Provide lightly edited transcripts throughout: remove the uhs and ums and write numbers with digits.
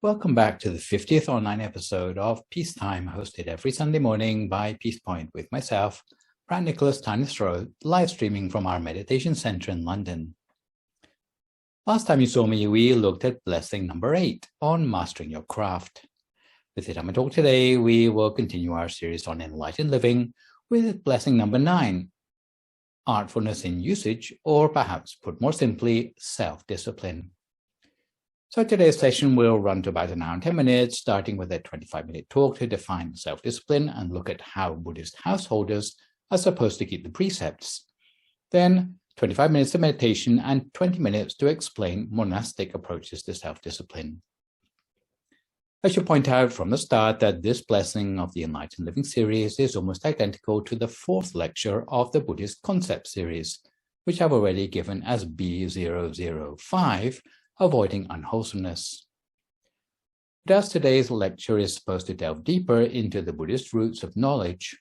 Welcome back to the 50th online episode of Peacetime, hosted every Sunday morning by Peace Point with myself, Phra Nicholas Thanissaro, live streaming from our meditation center in London. Last time you saw me, we looked at blessing number 8 on mastering your craft. With the Dhamma talk today, we will continue our series on enlightened living with blessing number 9, artfulness in usage, or perhaps put more simply, self-discipline. So today's session will run to about an hour and 10 minutes, starting with a 25-minute talk to define self-discipline and look at how Buddhist householders are supposed to keep the precepts. Then 25 minutes of meditation and 20 minutes to explain monastic approaches to self-discipline. I should point out from the start that this blessing of the Enlightened Living series is almost identical to the 4th lecture of the Buddhist Concept series, which I've already given as B005, Avoiding Unwholesomeness. But as today's lecture is supposed to delve deeper into the Buddhist roots of knowledge,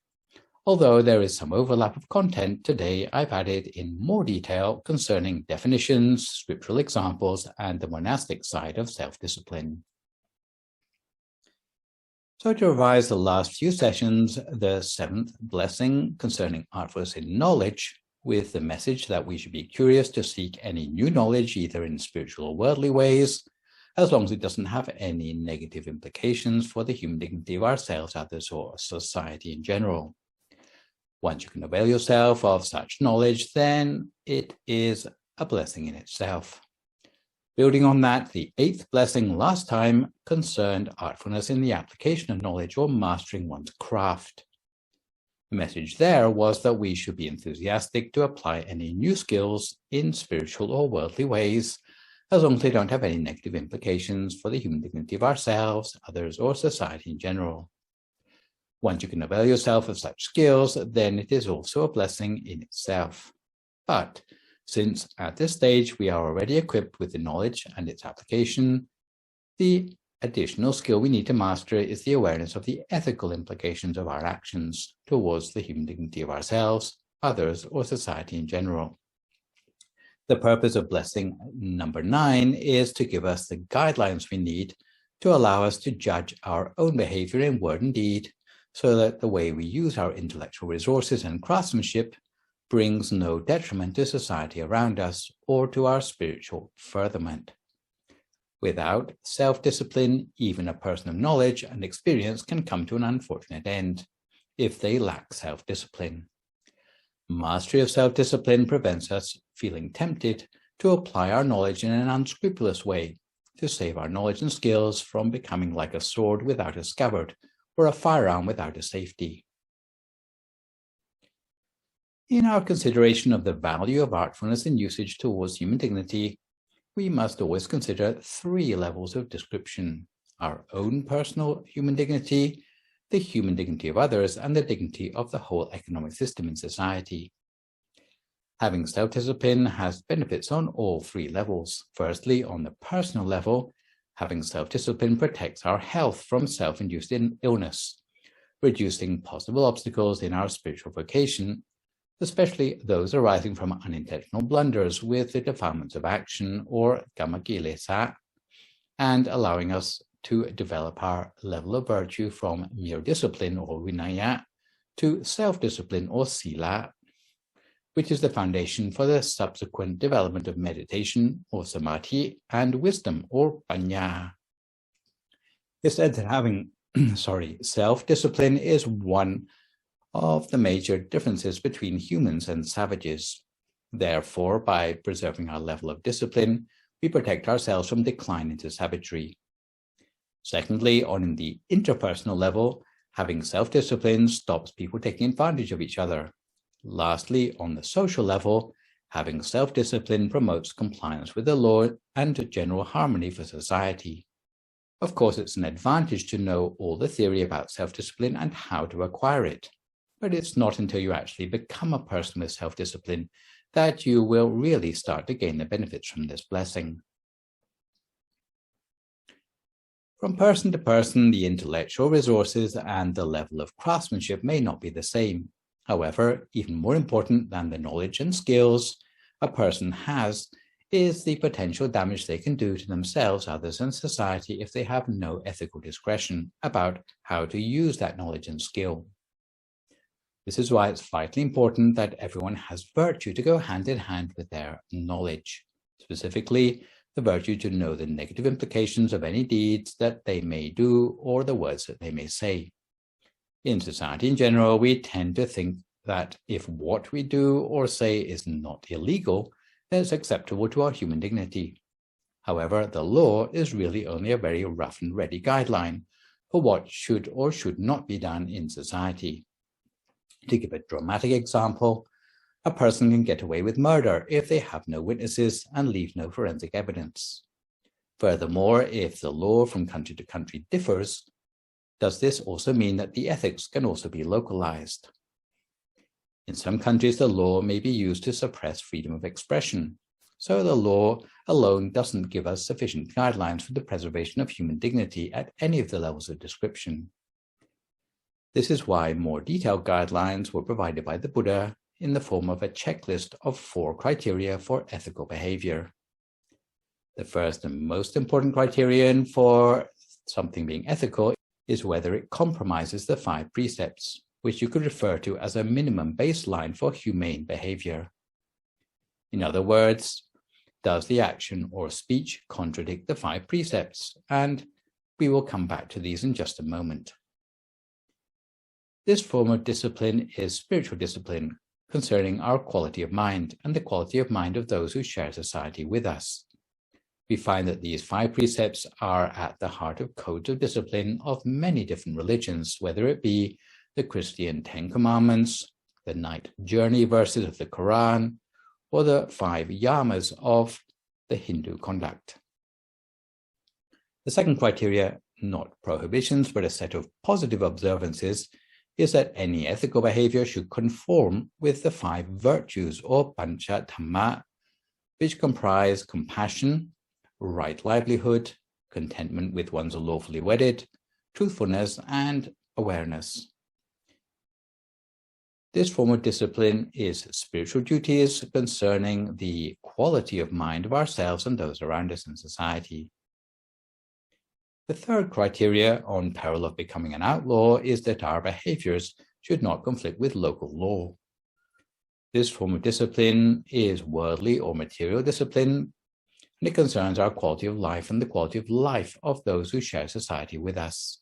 although there is some overlap of content, today I've added in more detail concerning definitions, scriptural examples, and the monastic side of self-discipline. So to revise the last few sessions, the 7th blessing concerning artfulness in knowledge, with the message that we should be curious to seek any new knowledge, either in spiritual or worldly ways, as long as it doesn't have any negative implications for the human dignity of ourselves, others, or society in general. Once you can avail yourself of such knowledge, then it is a blessing in itself. Building on that, the 8th blessing last time concerned artfulness in the application of knowledge or mastering one's craft. The message there was that we should be enthusiastic to apply any new skills in spiritual or worldly ways, as long as they don't have any negative implications for the human dignity of ourselves, others, or society in general. Once you can avail yourself of such skills, then it is also a blessing in itself. But since at this stage we are already equipped with the knowledge and its application, the additional skill we need to master is the awareness of the ethical implications of our actions towards the human dignity of ourselves, others, or society in general. The purpose of blessing number 9 is to give us the guidelines we need to allow us to judge our own behavior in word and deed, so that the way we use our intellectual resources and craftsmanship brings no detriment to society around us or to our spiritual furtherment. Without self-discipline, even a person of knowledge and experience can come to an unfortunate end if they lack self-discipline. Mastery of self-discipline prevents us feeling tempted to apply our knowledge in an unscrupulous way, to save our knowledge and skills from becoming like a sword without a scabbard or a firearm without a safety. In our consideration of the value of artfulness in usage towards human dignity, we must always consider 3 levels of description: our own personal human dignity, the human dignity of others, and the dignity of the whole economic system in society. Having self-discipline has benefits on all 3 levels. Firstly, on the personal level, having self-discipline protects our health from self-induced illness, reducing possible obstacles in our spiritual vocation, especially those arising from unintentional blunders with the defilements of action or kamma-kilesa, and allowing us to develop our level of virtue from mere discipline or vinaya to self-discipline or sila, which is the foundation for the subsequent development of meditation or samadhi and wisdom or panya. It's said that having self-discipline is one of the major differences between humans and savages. Therefore, by preserving our level of discipline, we protect ourselves from decline into savagery. Secondly, on the interpersonal level, having self-discipline stops people taking advantage of each other. Lastly, on the social level, having self-discipline promotes compliance with the law and general harmony for society. Of course, it's an advantage to know all the theory about self-discipline and how to acquire it. But it's not until you actually become a person with self-discipline that you will really start to gain the benefits from this blessing. From person to person, the intellectual resources and the level of craftsmanship may not be the same. However, even more important than the knowledge and skills a person has is the potential damage they can do to themselves, others, and society if they have no ethical discretion about how to use that knowledge and skill. This is why it's vitally important that everyone has virtue to go hand in hand with their knowledge, specifically the virtue to know the negative implications of any deeds that they may do or the words that they may say. In society in general, we tend to think that if what we do or say is not illegal, then it's acceptable to our human dignity. However, the law is really only a very rough and ready guideline for what should or should not be done in society. To give a dramatic example, a person can get away with murder if they have no witnesses and leave no forensic evidence. Furthermore, if the law from country to country differs, does this also mean that the ethics can also be localized? In some countries, the law may be used to suppress freedom of expression, so the law alone doesn't give us sufficient guidelines for the preservation of human dignity at any of the levels of description. This is why more detailed guidelines were provided by the Buddha in the form of a checklist of 4 criteria for ethical behavior. The first and most important criterion for something being ethical is whether it compromises the 5 precepts, which you could refer to as a minimum baseline for humane behavior. In other words, does the action or speech contradict the 5 precepts? And we will come back to these in just a moment. This form of discipline is spiritual discipline concerning our quality of mind and the quality of mind of those who share society with us. We find that these 5 precepts are at the heart of codes of discipline of many different religions, whether it be the Christian 10 Commandments, the night journey verses of the Quran, or the 5 yamas of the Hindu conduct. The second criteria, not prohibitions, but a set of positive observances, is that any ethical behavior should conform with the 5 virtues or pancha Dhamma, which comprise compassion, right livelihood, contentment with one's lawfully wedded, truthfulness, and awareness. This form of discipline is spiritual duties concerning the quality of mind of ourselves and those around us in society. The third criteria on peril of becoming an outlaw is that our behaviors should not conflict with local law. This form of discipline is worldly or material discipline, and it concerns our quality of life and the quality of life of those who share society with us.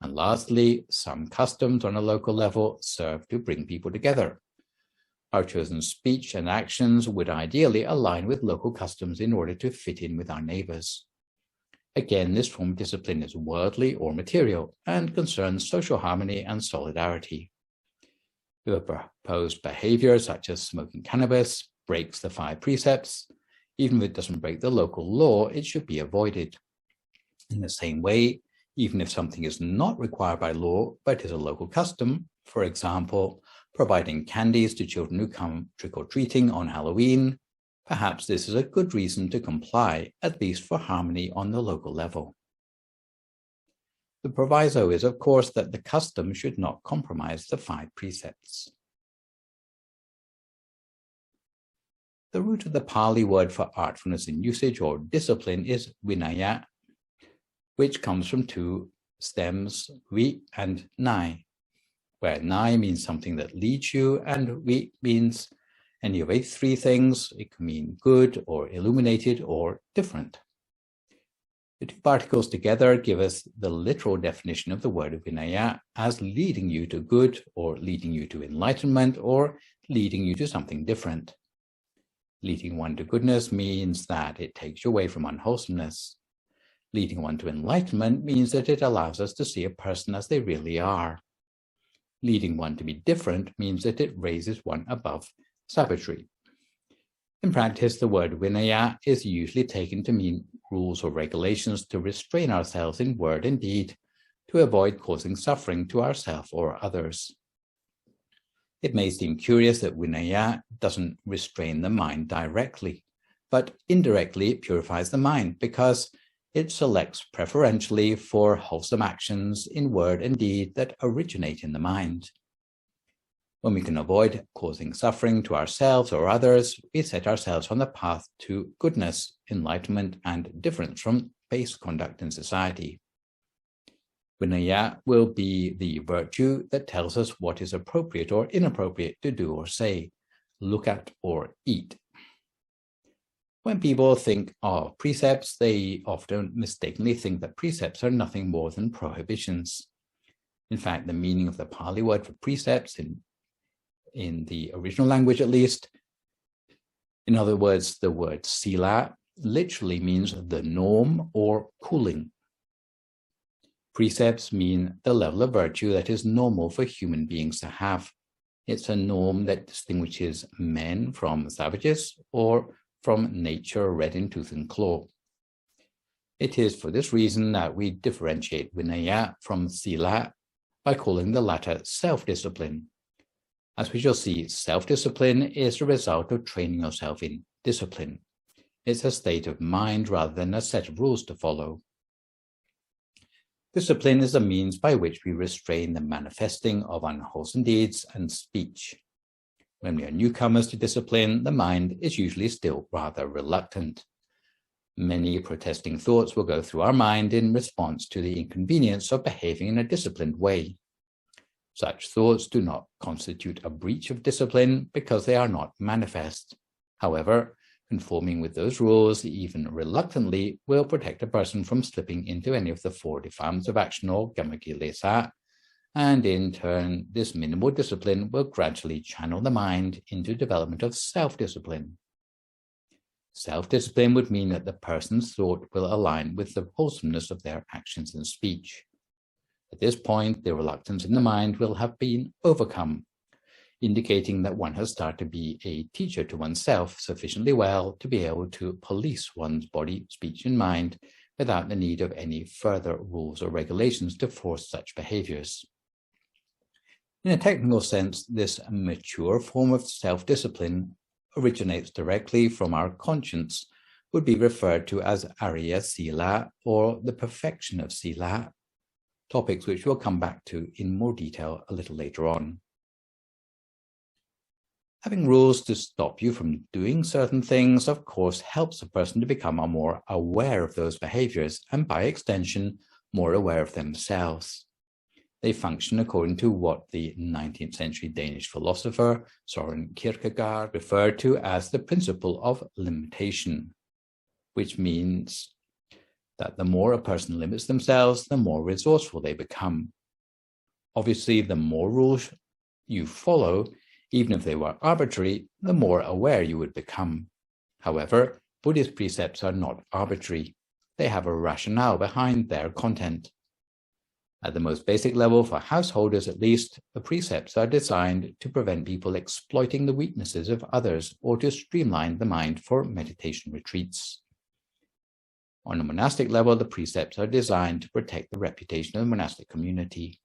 And lastly, some customs on a local level serve to bring people together. Our chosen speech and actions would ideally align with local customs in order to fit in with our neighbors. Again, this form of discipline is worldly or material and concerns social harmony and solidarity. If a proposed behavior, such as smoking cannabis, breaks the 5 precepts, even if it doesn't break the local law, it should be avoided. In the same way, even if something is not required by law, but is a local custom, for example, providing candies to children who come trick-or-treating on Halloween, perhaps this is a good reason to comply, at least for harmony on the local level. The proviso is, of course, that the custom should not compromise the 5 precepts. The root of the Pali word for artfulness in usage or discipline is vinaya, which comes from 2 stems, vi and nai, where nai means something that leads you and vi means any of 3 things. It can mean good or illuminated or different. The 2 particles together give us the literal definition of the word vinaya as leading you to good or leading you to enlightenment or leading you to something different. Leading one to goodness means that it takes you away from unwholesomeness. Leading one to enlightenment means that it allows us to see a person as they really are. Leading one to be different means that it raises one above savagery. In practice, the word vinaya is usually taken to mean rules or regulations to restrain ourselves in word and deed, to avoid causing suffering to ourselves or others. It may seem curious that vinaya doesn't restrain the mind directly, but indirectly it purifies the mind because it selects preferentially for wholesome actions in word and deed that originate in the mind. When we can avoid causing suffering to ourselves or others, we set ourselves on the path to goodness, enlightenment, and difference from base conduct in society. Vinaya will be the virtue that tells us what is appropriate or inappropriate to do or say, look at or eat. When people think of precepts, they often mistakenly think that precepts are nothing more than prohibitions. In fact, the meaning of the Pali word for precepts, in the original language at least, in other words, the word sila literally means the norm or cooling. Precepts mean the level of virtue that is normal for human beings to have. It's a norm that distinguishes men from savages or from nature red in tooth and claw. It is for this reason that we differentiate Vinaya from Sila by calling the latter self-discipline. As we shall see, self-discipline is the result of training yourself in discipline. It's a state of mind rather than a set of rules to follow. Discipline is a means by which we restrain the manifesting of unwholesome deeds and speech. When we are newcomers to discipline, the mind is usually still rather reluctant. Many protesting thoughts will go through our mind in response to the inconvenience of behaving in a disciplined way. Such thoughts do not constitute a breach of discipline because they are not manifest. However, conforming with those rules, even reluctantly, will protect a person from slipping into any of the 4 defilements of action or gammakilesa, and in turn, this minimal discipline will gradually channel the mind into development of self-discipline. Self-discipline would mean that the person's thought will align with the wholesomeness of their actions and speech. At this point, the reluctance in the mind will have been overcome, indicating that one has started to be a teacher to oneself sufficiently well to be able to police one's body, speech, and mind without the need of any further rules or regulations to force such behaviors. In a technical sense, this mature form of self-discipline originates directly from our conscience, would be referred to as Arya Sila or the perfection of Sila, topics which we'll come back to in more detail a little later on. Having rules to stop you from doing certain things, of course, helps a person to become more aware of those behaviors and, by extension, more aware of themselves. They function according to what the 19th century Danish philosopher Søren Kierkegaard referred to as the principle of limitation, which means that the more a person limits themselves, the more resourceful they become. Obviously, the more rules you follow, even if they were arbitrary, the more aware you would become. However, Buddhist precepts are not arbitrary. They have a rationale behind their content. At the most basic level, for householders at least, the precepts are designed to prevent people exploiting the weaknesses of others or to streamline the mind for meditation retreats. On a monastic level, the precepts are designed to protect the reputation of the monastic community.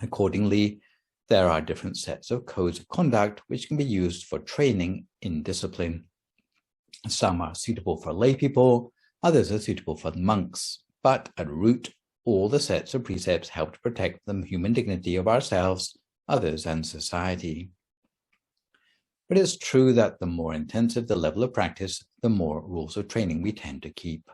Accordingly, there are different sets of codes of conduct which can be used for training in discipline. Some are suitable for lay people, others are suitable for monks, but at root, all the sets of precepts help to protect the human dignity of ourselves, others, and society. But it's true that the more intensive the level of practice, the more rules of training we tend to keep.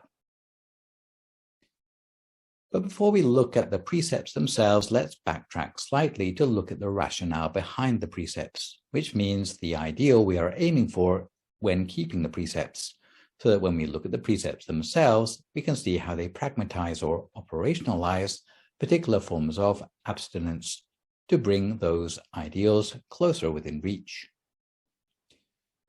But before we look at the precepts themselves, let's backtrack slightly to look at the rationale behind the precepts, which means the ideal we are aiming for when keeping the precepts, so that when we look at the precepts themselves, we can see how they pragmatize or operationalize particular forms of abstinence to bring those ideals closer within reach.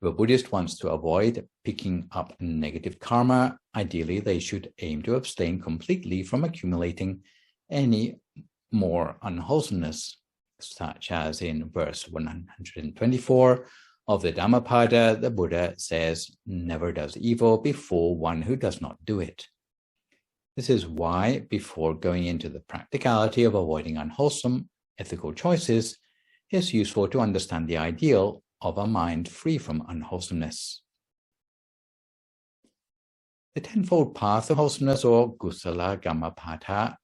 If a Buddhist wants to avoid picking up negative karma, ideally they should aim to abstain completely from accumulating any more unwholesomeness, such as in verse 124 of the Dhammapada, the Buddha says, "Never does evil befall one who does not do it." This is why, before going into the practicality of avoiding unwholesome ethical choices, it's useful to understand the ideal of a mind free from unwholesomeness. The tenfold path of wholesomeness, or Kusala Gammapata,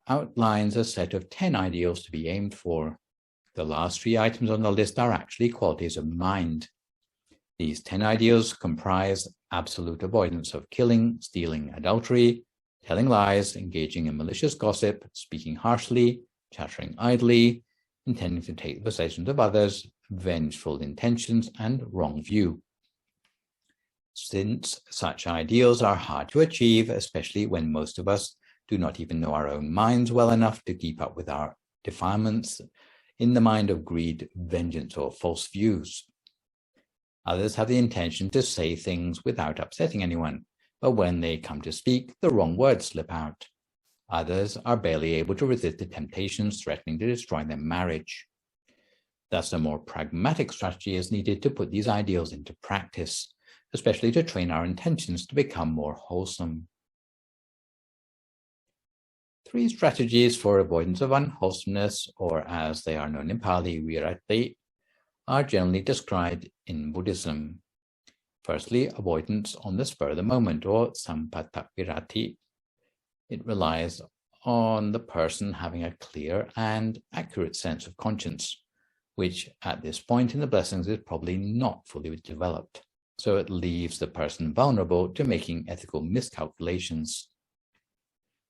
outlines a set of 10 ideals to be aimed for. The last 3 items on the list are actually qualities of mind. These 10 ideals comprise absolute avoidance of killing, stealing, adultery, telling lies, engaging in malicious gossip, speaking harshly, chattering idly, intending to take the possessions of others, vengeful intentions, and wrong view. Since such ideals are hard to achieve, especially when most of us do not even know our own minds well enough to keep up with our defilements in the mind of greed, vengeance, or false views. Others have the intention to say things without upsetting anyone, but when they come to speak, the wrong words slip out. Others are barely able to resist the temptations threatening to destroy their marriage. Thus, a more pragmatic strategy is needed to put these ideals into practice, especially to train our intentions to become more wholesome. 3 strategies for avoidance of unwholesomeness, or as they are known in Pali, Bhuridatta, are generally described in Buddhism. Firstly, avoidance on the spur of the moment, or sampattavirati. It relies on the person having a clear and accurate sense of conscience, which at this point in the blessings is probably not fully developed. So it leaves the person vulnerable to making ethical miscalculations.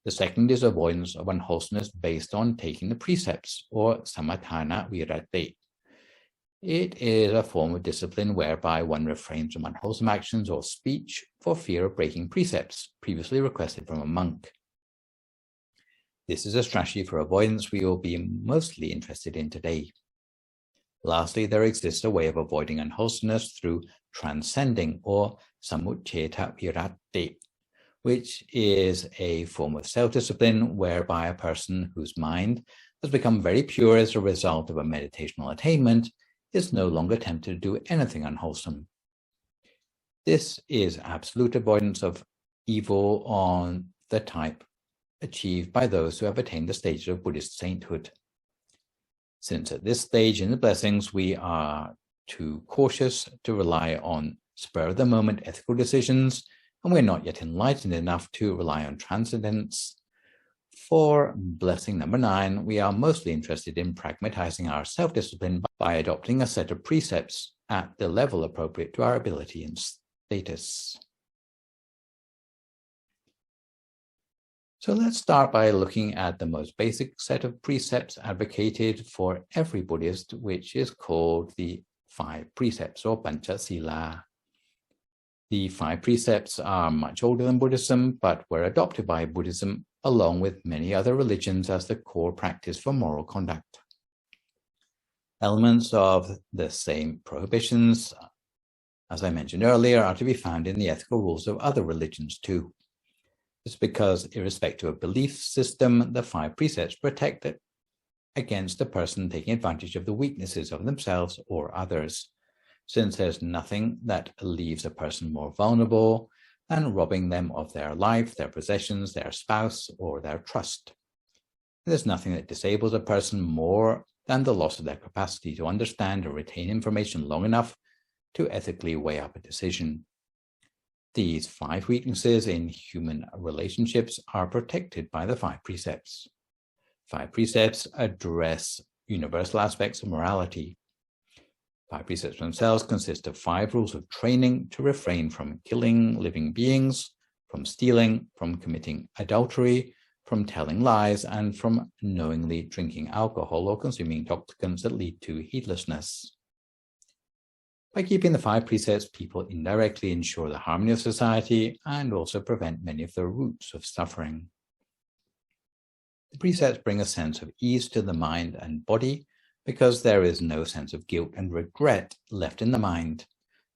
The second is avoidance of unwholesomeness based on taking the precepts, or samatthana virati. It is a form of discipline whereby one refrains from unwholesome actions or speech for fear of breaking precepts previously requested from a monk. This is a strategy for avoidance we will be mostly interested in today. Lastly, there exists a way of avoiding unwholesomeness through transcending, or samucceta virati, which is a form of self-discipline whereby a person whose mind has become very pure as a result of a meditational attainment is no longer tempted to do anything unwholesome. This is absolute avoidance of evil on the type achieved by those who have attained the stage of Buddhist sainthood. Since at this stage in the blessings we are too cautious to rely on spur-of-the-moment ethical decisions, and we're not yet enlightened enough to rely on transcendence, for blessing number 9, we are mostly interested in pragmatizing our self-discipline by adopting a set of precepts at the level appropriate to our ability and status. So let's start by looking at the most basic set of precepts advocated for every Buddhist, which is called the 5 precepts, or Pancasila. The 5 precepts are much older than Buddhism, but were adopted by Buddhism along with many other religions as the core practice for moral conduct. Elements of the same prohibitions, as I mentioned earlier, are to be found in the ethical rules of other religions too. It's because, irrespective of belief system, the 5 precepts protect it against a person taking advantage of the weaknesses of themselves or others, since there's nothing that leaves a person more vulnerable than robbing them of their life, their possessions, their spouse, or their trust. There's nothing that disables a person more than the loss of their capacity to understand or retain information long enough to ethically weigh up a decision. These 5 weaknesses in human relationships are protected by the 5 precepts. 5 precepts address universal aspects of morality. 5 precepts themselves consist of 5 rules of training to refrain from killing living beings, from stealing, from committing adultery, from telling lies, and from knowingly drinking alcohol or consuming intoxicants that lead to heedlessness. By keeping the 5 precepts, people indirectly ensure the harmony of society and also prevent many of the roots of suffering. The precepts bring a sense of ease to the mind and body because there is no sense of guilt and regret left in the mind,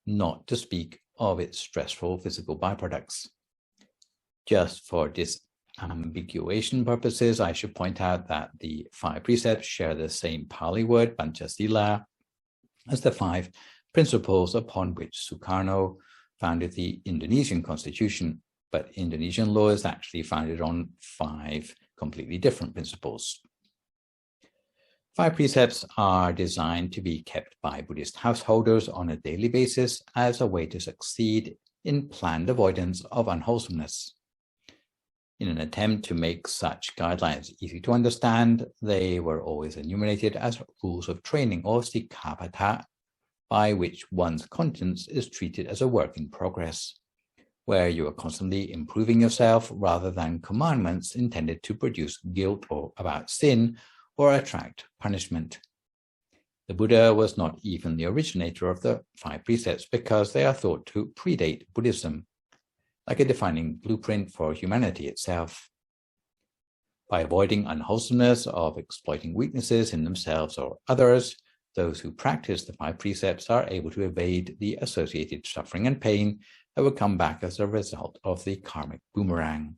not to speak of its stressful physical byproducts. Just for disambiguation purposes, I should point out that the 5 precepts share the same Pali word, Pancasila, as the 5 principles upon which Sukarno founded the Indonesian constitution, but Indonesian law is actually founded on 5 completely different principles. 5 precepts are designed to be kept by Buddhist householders on a daily basis as a way to succeed in planned avoidance of unwholesomeness. In an attempt to make such guidelines easy to understand, they were always enumerated as rules of training or Erakapatta, by which one's conscience is treated as a work in progress, where you are constantly improving yourself rather than commandments intended to produce guilt or about sin or attract punishment. The Buddha was not even the originator of the 5 precepts because they are thought to predate Buddhism, like a defining blueprint for humanity itself. By avoiding unwholesomeness of exploiting weaknesses in themselves or others, those who practice the 5 precepts are able to evade the associated suffering and pain that will come back as a result of the karmic boomerang.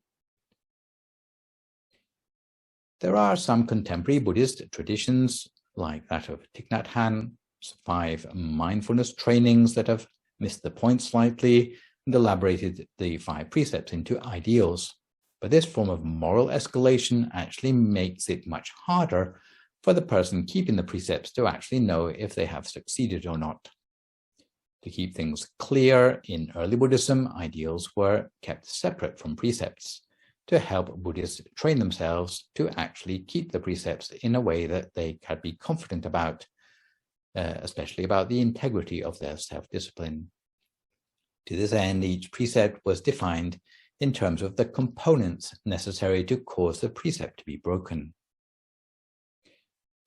There are some contemporary Buddhist traditions, like that of Thich Nhat Hanh's 5 mindfulness trainings, that have missed the point slightly and elaborated the 5 precepts into ideals. But this form of moral escalation actually makes it much harder for the person keeping the precepts to actually know if they have succeeded or not. To keep things clear, in early Buddhism, ideals were kept separate from precepts to help Buddhists train themselves to actually keep the precepts in a way that they can be confident about, especially about the integrity of their self-discipline. To this end, each precept was defined in terms of the components necessary to cause the precept to be broken.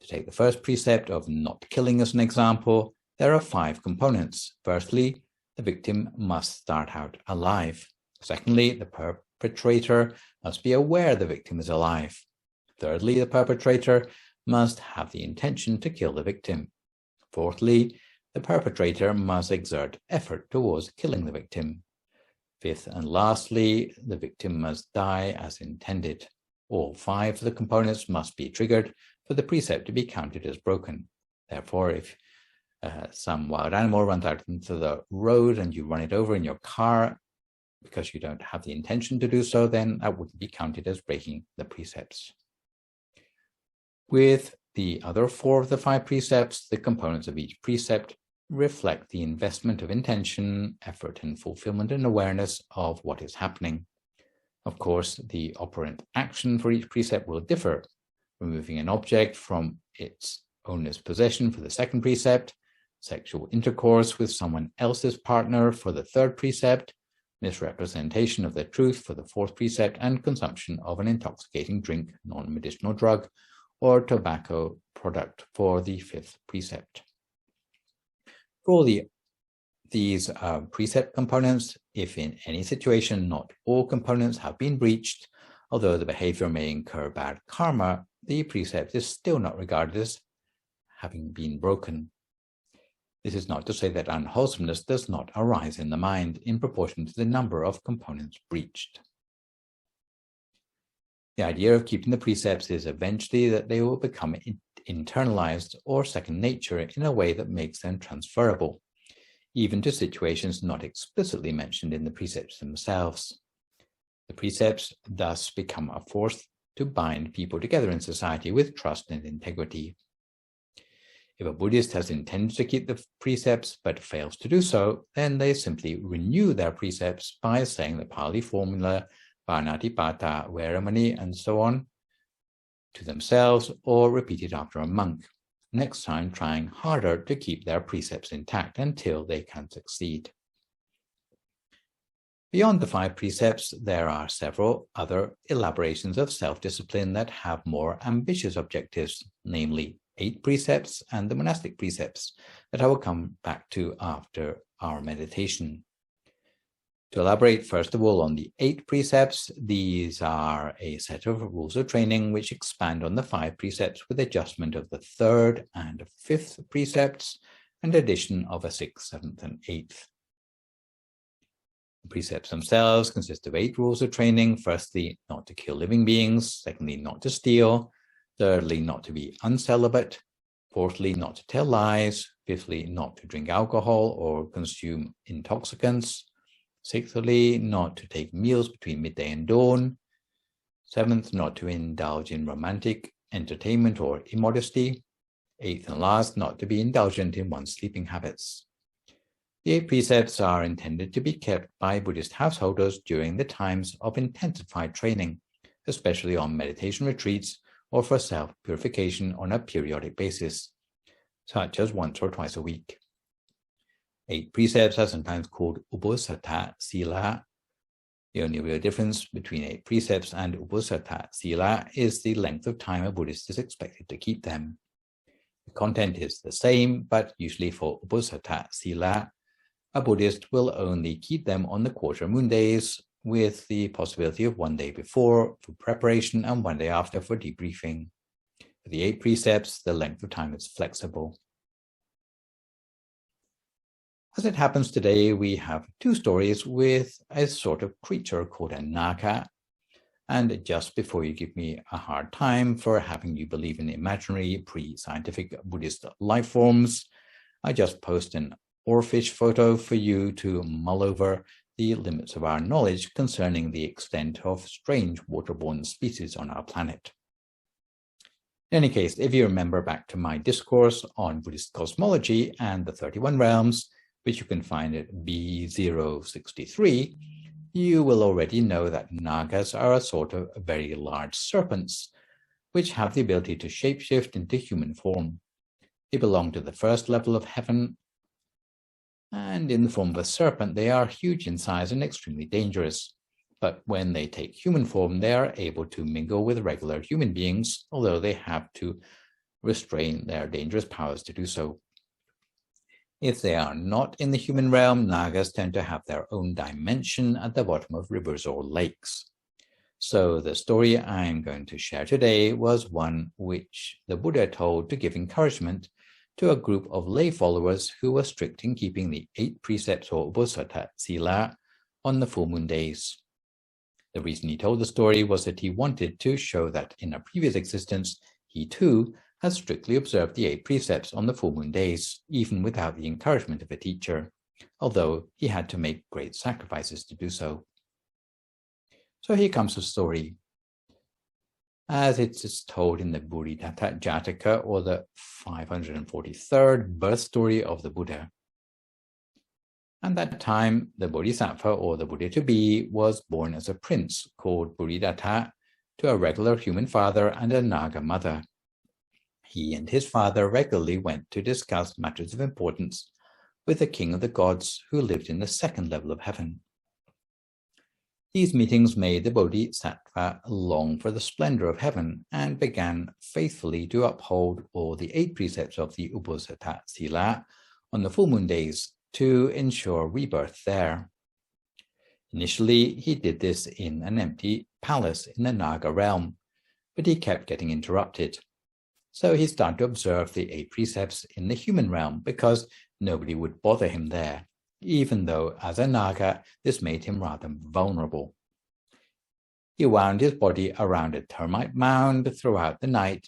To take the first precept of not killing as an example, there are 5 components. Firstly, the victim must start out alive. Secondly, the perpetrator must be aware the victim is alive. Thirdly, the perpetrator must have the intention to kill the victim. Fourthly, the perpetrator must exert effort towards killing the victim. Fifth and lastly, the victim must die as intended. All 5 of the components must be triggered for the precept to be counted as broken. Therefore, if some wild animal runs out into the road and you run it over in your car because you don't have the intention to do so, then that wouldn't be counted as breaking the precepts. With the other 4 of the 5 precepts, the components of each precept reflect the investment of intention, effort, and fulfillment and awareness of what is happening. Of course, the operant action for each precept will differ. Removing an object from its owner's possession for the second precept, sexual intercourse with someone else's partner for the third precept, misrepresentation of the truth for the fourth precept, and consumption of an intoxicating drink, non-medicinal drug, or tobacco product for the fifth precept. For all these precept components, if in any situation not all components have been breached, although the behavior may incur bad karma, the precept is still not regarded as having been broken. This is not to say that unwholesomeness does not arise in the mind in proportion to the number of components breached. The idea of keeping the precepts is eventually that they will become internalized or second nature in a way that makes them transferable, even to situations not explicitly mentioned in the precepts themselves. The precepts thus become a force to bind people together in society with trust and integrity. If a Buddhist has intended to keep the precepts but fails to do so, then they simply renew their precepts by saying the Pali formula, Erakapatta, Veramani, and so on, to themselves, or repeat it after a monk, next time trying harder to keep their precepts intact until they can succeed. Beyond the 5 precepts, there are several other elaborations of self-discipline that have more ambitious objectives, namely 8 precepts and the monastic precepts that I will come back to after our meditation. To elaborate first of all on the 8 precepts, these are a set of rules of training which expand on the 5 precepts with adjustment of the 3rd and 5th precepts and addition of a 6th, 7th, and 8th. The precepts themselves consist of 8 rules of training. Firstly, not to kill living beings. Secondly, not to steal. Thirdly, not to be uncelibate. Fourthly, not to tell lies. Fifthly, not to drink alcohol or consume intoxicants. Sixthly, not to take meals between midday and dawn. Seventh, not to indulge in romantic entertainment or immodesty. Eighth and last, not to be indulgent in one's sleeping habits. The 8 precepts are intended to be kept by Buddhist householders during the times of intensified training, especially on meditation retreats or for self-purification on a periodic basis, such as once or twice a week. 8 precepts are sometimes called Uposathasila. The only real difference between 8 precepts and Uposathasila is the length of time a Buddhist is expected to keep them. The content is the same, but usually for Uposathasila, a Buddhist will only keep them on the quarter moon days, with the possibility of 1 day before for preparation and 1 day after for debriefing. For the 8 precepts, the length of time is flexible. As it happens today, we have 2 stories with a sort of creature called a Naga. And just before you give me a hard time for having you believe in imaginary pre-scientific Buddhist life forms, I just post an oarfish photo for you to mull over the limits of our knowledge concerning the extent of strange waterborne species on our planet. In any case, if you remember back to my discourse on Buddhist cosmology and the 31 realms, which you can find at B063, you will already know that Nagas are a sort of very large serpents, which have the ability to shapeshift into human form. They belong to the first level of heaven, and in the form of a serpent, they are huge in size and extremely dangerous. But when they take human form, they are able to mingle with regular human beings, although they have to restrain their dangerous powers to do so. If they are not in the human realm, Nagas tend to have their own dimension at the bottom of rivers or lakes. So the story I'm going to share today was one which the Buddha told to give encouragement to a group of lay followers who were strict in keeping the 8 precepts or Uposathasila on the full moon days. The reason he told the story was that he wanted to show that in a previous existence, he too had strictly observed the 8 precepts on the full moon days, even without the encouragement of a teacher, although he had to make great sacrifices to do so. So here comes the story, as it is told in the Bhuridatta Jataka, or the 543rd birth story of the Buddha. At that time, the Bodhisattva, or the Buddha to be, was born as a prince called Bhuridatta to a regular human father and a Naga mother. He and his father regularly went to discuss matters of importance with the king of the gods who lived in the second level of heaven. These meetings made the Bodhisattva long for the splendor of heaven and began faithfully to uphold all the 8 precepts of the Uposathasila on the full moon days to ensure rebirth there. Initially, he did this in an empty palace in the Naga realm, but he kept getting interrupted. So he started to observe the 8 precepts in the human realm because nobody would bother him there, even though as a Naga, this made him rather vulnerable. He wound his body around a termite mound throughout the night,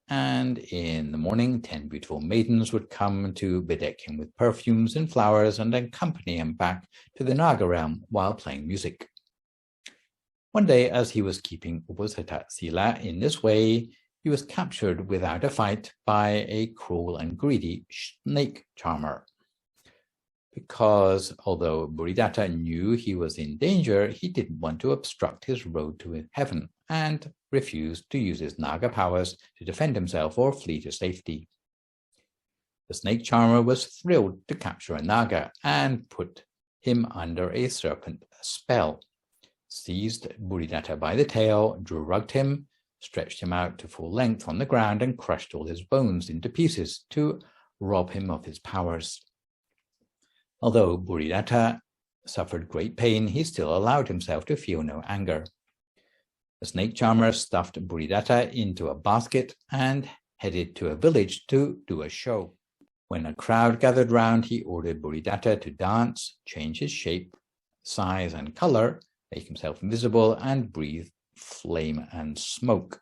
and in the morning 10 beautiful maidens would come to bedeck him with perfumes and flowers and accompany him back to the Naga realm while playing music. One day, as he was keeping Uposathasila in this way, he was captured without a fight by a cruel and greedy snake charmer. Because although Bhuridatta knew he was in danger, he didn't want to obstruct his road to heaven and refused to use his Naga powers to defend himself or flee to safety. The snake charmer was thrilled to capture a Naga and put him under a serpent spell, seized Bhuridatta by the tail, drugged him, stretched him out to full length on the ground and crushed all his bones into pieces to rob him of his powers. Although Bhuridatta suffered great pain, he still allowed himself to feel no anger. The snake charmer stuffed Bhuridatta into a basket and headed to a village to do a show. When a crowd gathered round, he ordered Bhuridatta to dance, change his shape, size and color, make himself invisible, and breathe flame and smoke.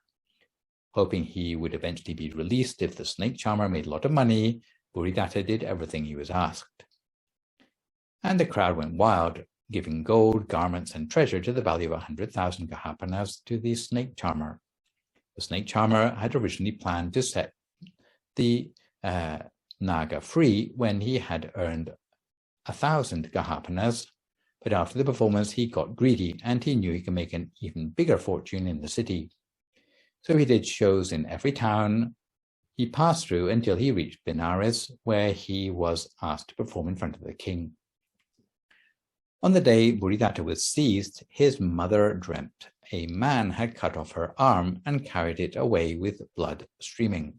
Hoping he would eventually be released if the snake charmer made a lot of money, Bhuridatta did everything he was asked. And the crowd went wild, giving gold, garments, and treasure to the value of 100,000 gahapanas to the snake charmer. The snake charmer had originally planned to set the Naga free when he had earned 1,000 gahapanas, but after the performance he got greedy and he knew he could make an even bigger fortune in the city. So he did shows in every town he passed through until he reached Benares, where he was asked to perform in front of the king. On the day Bhuridatta was seized, his mother dreamt a man had cut off her arm and carried it away with blood streaming.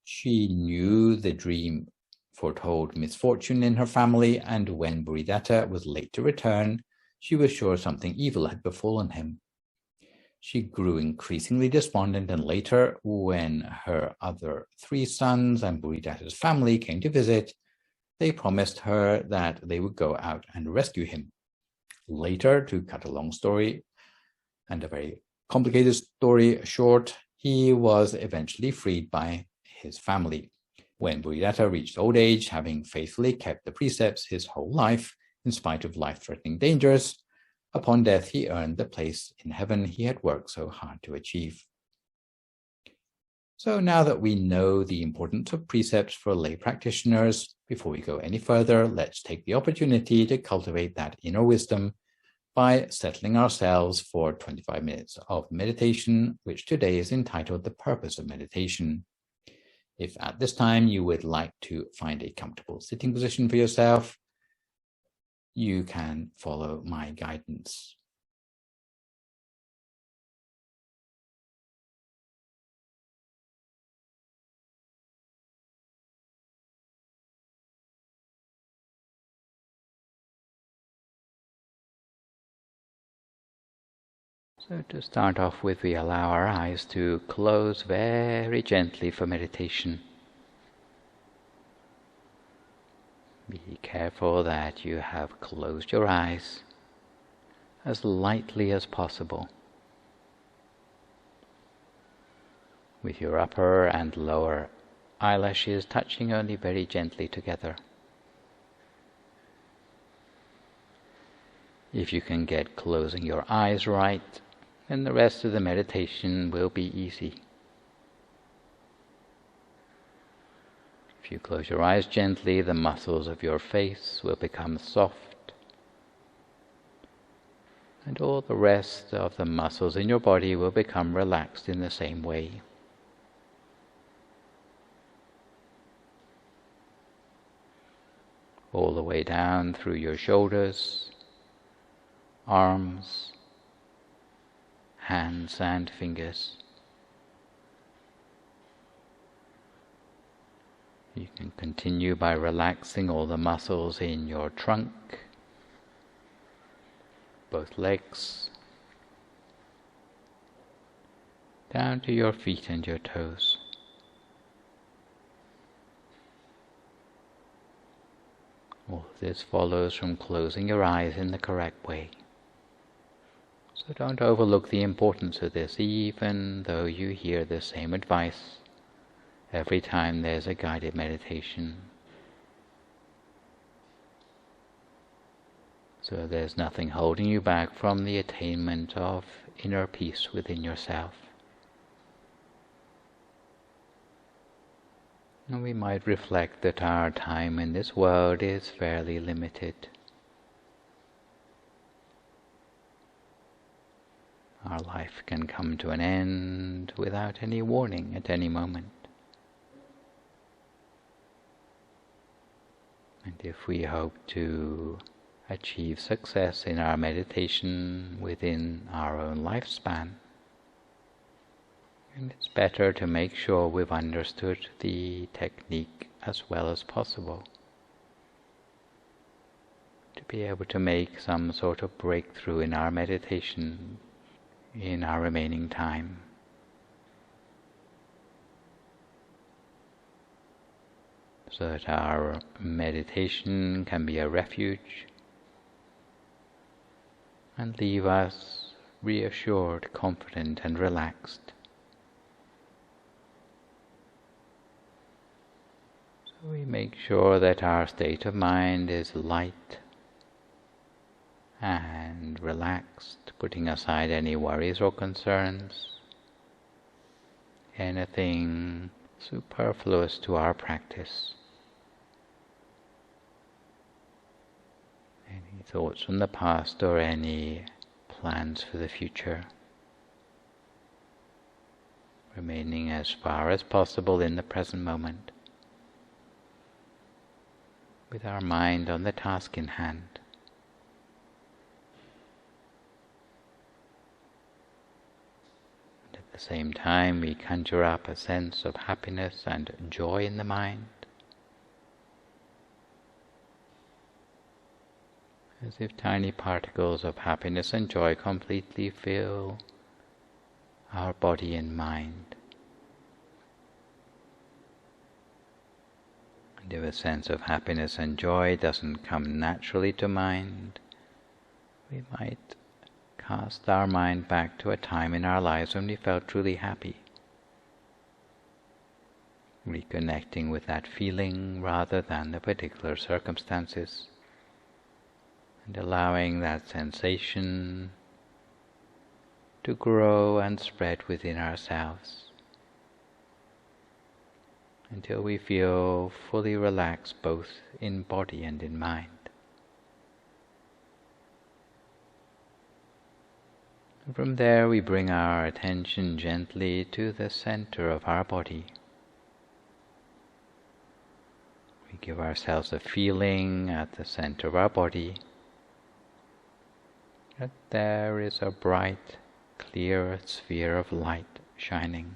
She knew the dream foretold misfortune in her family, and when Bhuridatta was late to return, she was sure something evil had befallen him. She grew increasingly despondent, and later, when her other 3 sons and Bhuridatta's family came to visit, they promised her that they would go out and rescue him. Later, to cut a long story and a very complicated story short, he was eventually freed by his family. When Bhuridatta reached old age, having faithfully kept the precepts his whole life, in spite of life-threatening dangers, upon death he earned the place in heaven he had worked so hard to achieve. So now that we know the importance of precepts for lay practitioners, before we go any further, let's take the opportunity to cultivate that inner wisdom by settling ourselves for 25 minutes of meditation, which today is entitled The Purpose of Meditation. If at this time you would like to find a comfortable sitting position for yourself, you can follow my guidance. So to start off with, we allow our eyes to close very gently for meditation. Be careful that you have closed your eyes as lightly as possible, with your upper and lower eyelashes touching only very gently together. If you can get closing your eyes right, then the rest of the meditation will be easy. If you close your eyes gently, the muscles of your face will become soft, and all the rest of the muscles in your body will become relaxed in the same way. All the way down through your shoulders, arms, hands and fingers. You can continue by relaxing all the muscles in your trunk, both legs, down to your feet and your toes. All of this follows from closing your eyes in the correct way. So don't overlook the importance of this, even though you hear the same advice every time there's a guided meditation. So there's nothing holding you back from the attainment of inner peace within yourself. And we might reflect that our time in this world is fairly limited. Our life can come to an end without any warning at any moment. And if we hope to achieve success in our meditation within our own lifespan, and it's better to make sure we've understood the technique as well as possible, to be able to make some sort of breakthrough in our meditation in our remaining time. So that our meditation can be a refuge and leave us reassured, confident and relaxed. So we make sure that our state of mind is light and relaxed, putting aside any worries or concerns, anything superfluous to our practice. thoughts from the past or any plans for the future, remaining as far as possible in the present moment, with our mind on the task in hand. And at the same time, we conjure up a sense of happiness and joy in the mind, as if tiny particles of happiness and joy completely fill our body and mind. And if a sense of happiness and joy doesn't come naturally to mind, we might cast our mind back to a time in our lives when we felt truly happy, reconnecting with that feeling rather than the particular circumstances, and allowing that sensation to grow and spread within ourselves until we feel fully relaxed both in body and in mind. And from there we bring our attention gently to the center of our body. We give ourselves a feeling at the center of our body that there is a bright, clear sphere of light shining,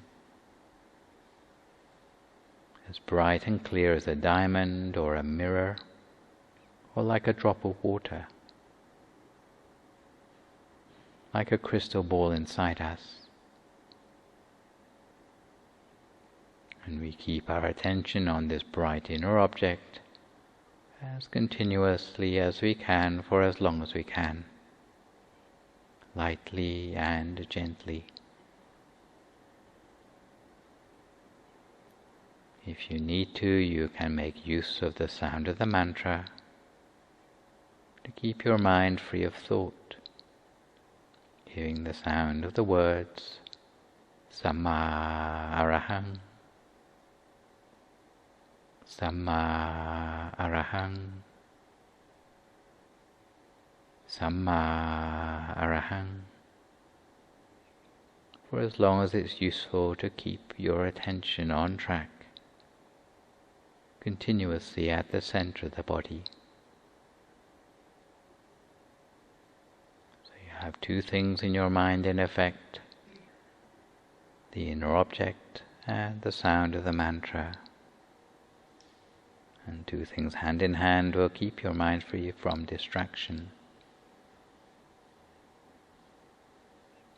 as bright and clear as a diamond or a mirror, or like a drop of water, like a crystal ball inside us. And we keep our attention on this bright inner object as continuously as we can for as long as we can, lightly and gently. If you need to, you can make use of the sound of the mantra to keep your mind free of thought, hearing the sound of the words Samma Arahang, Samma Arahang, Samma Arahang, for as long as it's useful to keep your attention on track, continuously at the center of the body. So you have two things in your mind in effect: the inner object and the sound of the mantra. And two things hand in hand will keep your mind free from distraction,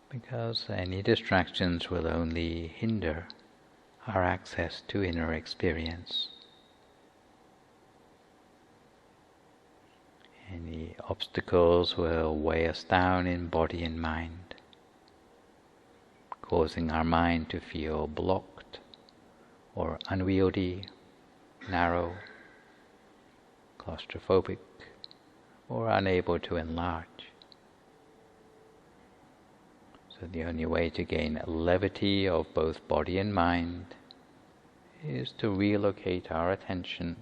because any distractions will only hinder our access to inner experience. Any obstacles will weigh us down in body and mind, causing our mind to feel blocked or unwieldy, narrow, claustrophobic, or unable to enlarge. So the only way to gain levity of both body and mind is to relocate our attention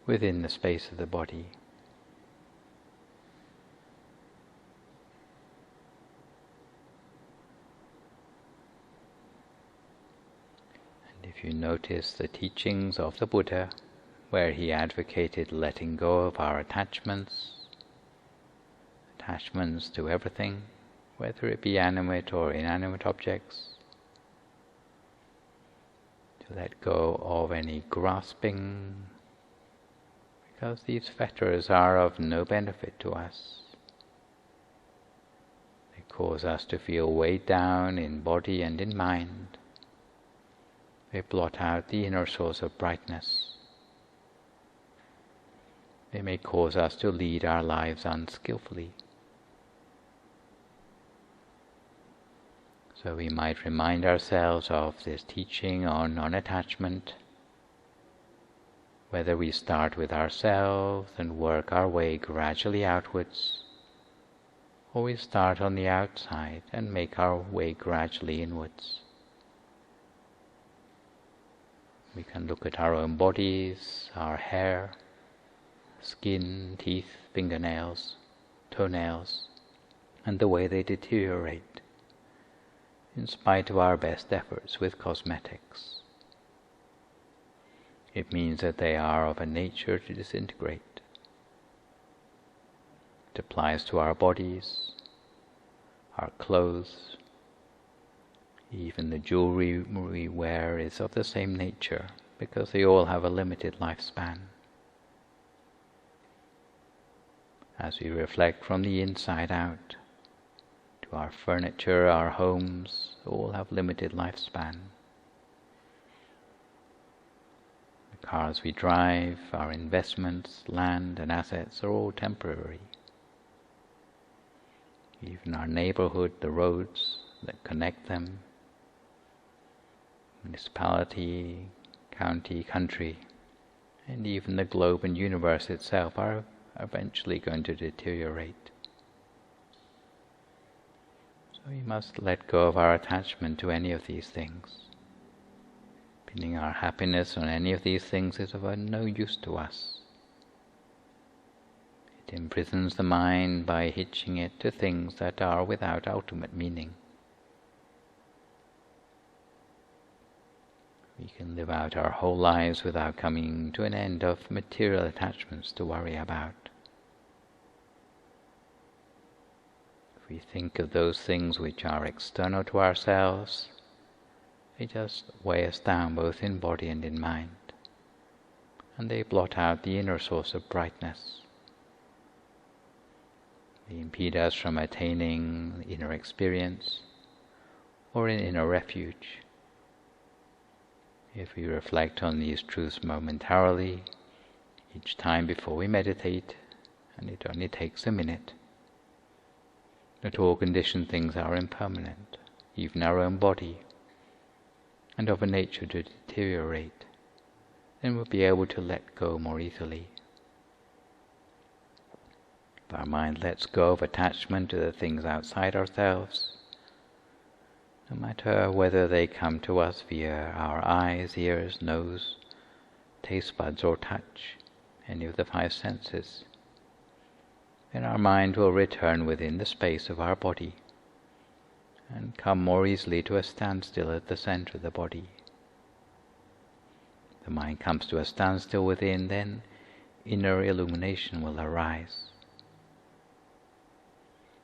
within the space of the body. And if you notice the teachings of the Buddha, where he advocated letting go of our attachments to everything, whether it be animate or inanimate objects, to let go of any grasping, because these fetters are of no benefit to us. They cause us to feel weighed down in body and in mind. They blot out the inner source of brightness. They may cause us to lead our lives unskillfully. So we might remind ourselves of this teaching on non-attachment, whether we start with ourselves and work our way gradually outwards, or we start on the outside and make our way gradually inwards. We can look at our own bodies, our hair, skin, teeth, fingernails, toenails, and the way they deteriorate, in spite of our best efforts with cosmetics. It means that they are of a nature to disintegrate. It applies to our bodies, our clothes, even the jewelry we wear is of the same nature, because they all have a limited lifespan. As we reflect from the inside out, to our furniture, our homes, all have limited lifespan. The cars we drive, our investments, land and assets are all temporary. Even our neighborhood, the roads that connect them, municipality, county, country, and even the globe and universe itself are eventually going to deteriorate. So we must let go of our attachment to any of these things. Pinning our happiness on any of these things is of no use to us. It imprisons the mind by hitching it to things that are without ultimate meaning. We can live out our whole lives without coming to an end of material attachments to worry about. If we think of those things which are external to ourselves, they just weigh us down both in body and in mind, and they blot out the inner source of brightness. They impede us from attaining inner experience or an inner refuge. If we reflect on these truths momentarily, each time before we meditate, and it only takes a minute, that all conditioned things are impermanent, even our own body, and of a nature to deteriorate, then we'll be able to let go more easily. If our mind lets go of attachment to the things outside ourselves, no matter whether they come to us via our eyes, ears, nose, taste buds or touch, any of the five senses, then our mind will return within the space of our body and come more easily to a standstill at the center of the body. If the mind comes to a standstill within, then inner illumination will arise.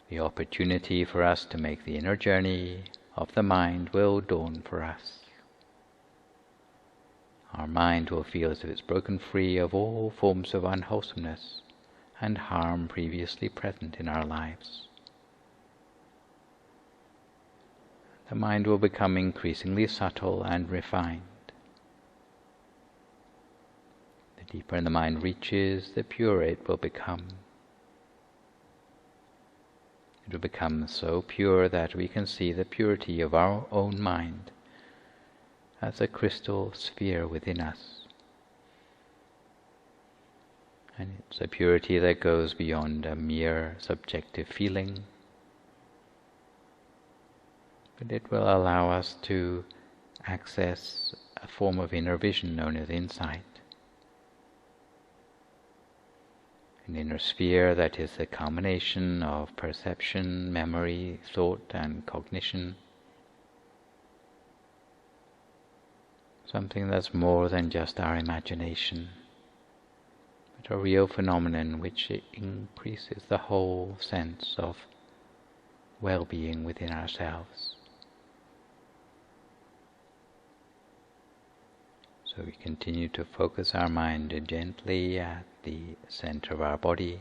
The opportunity for us to make the inner journey of the mind will dawn for us. Our mind will feel as if it's broken free of all forms of unwholesomeness and harm previously present in our lives. The mind will become increasingly subtle and refined. The deeper the mind reaches, the purer it will become. It will become so pure that we can see the purity of our own mind as a crystal sphere within us. And it's a purity that goes beyond a mere subjective feeling, but it will allow us to access a form of inner vision known as insight. An inner sphere that is the culmination of perception, memory, thought and cognition. Something that's more than just our imagination, but a real phenomenon which increases the whole sense of well-being within ourselves. So we continue to focus our mind gently at the center of our body,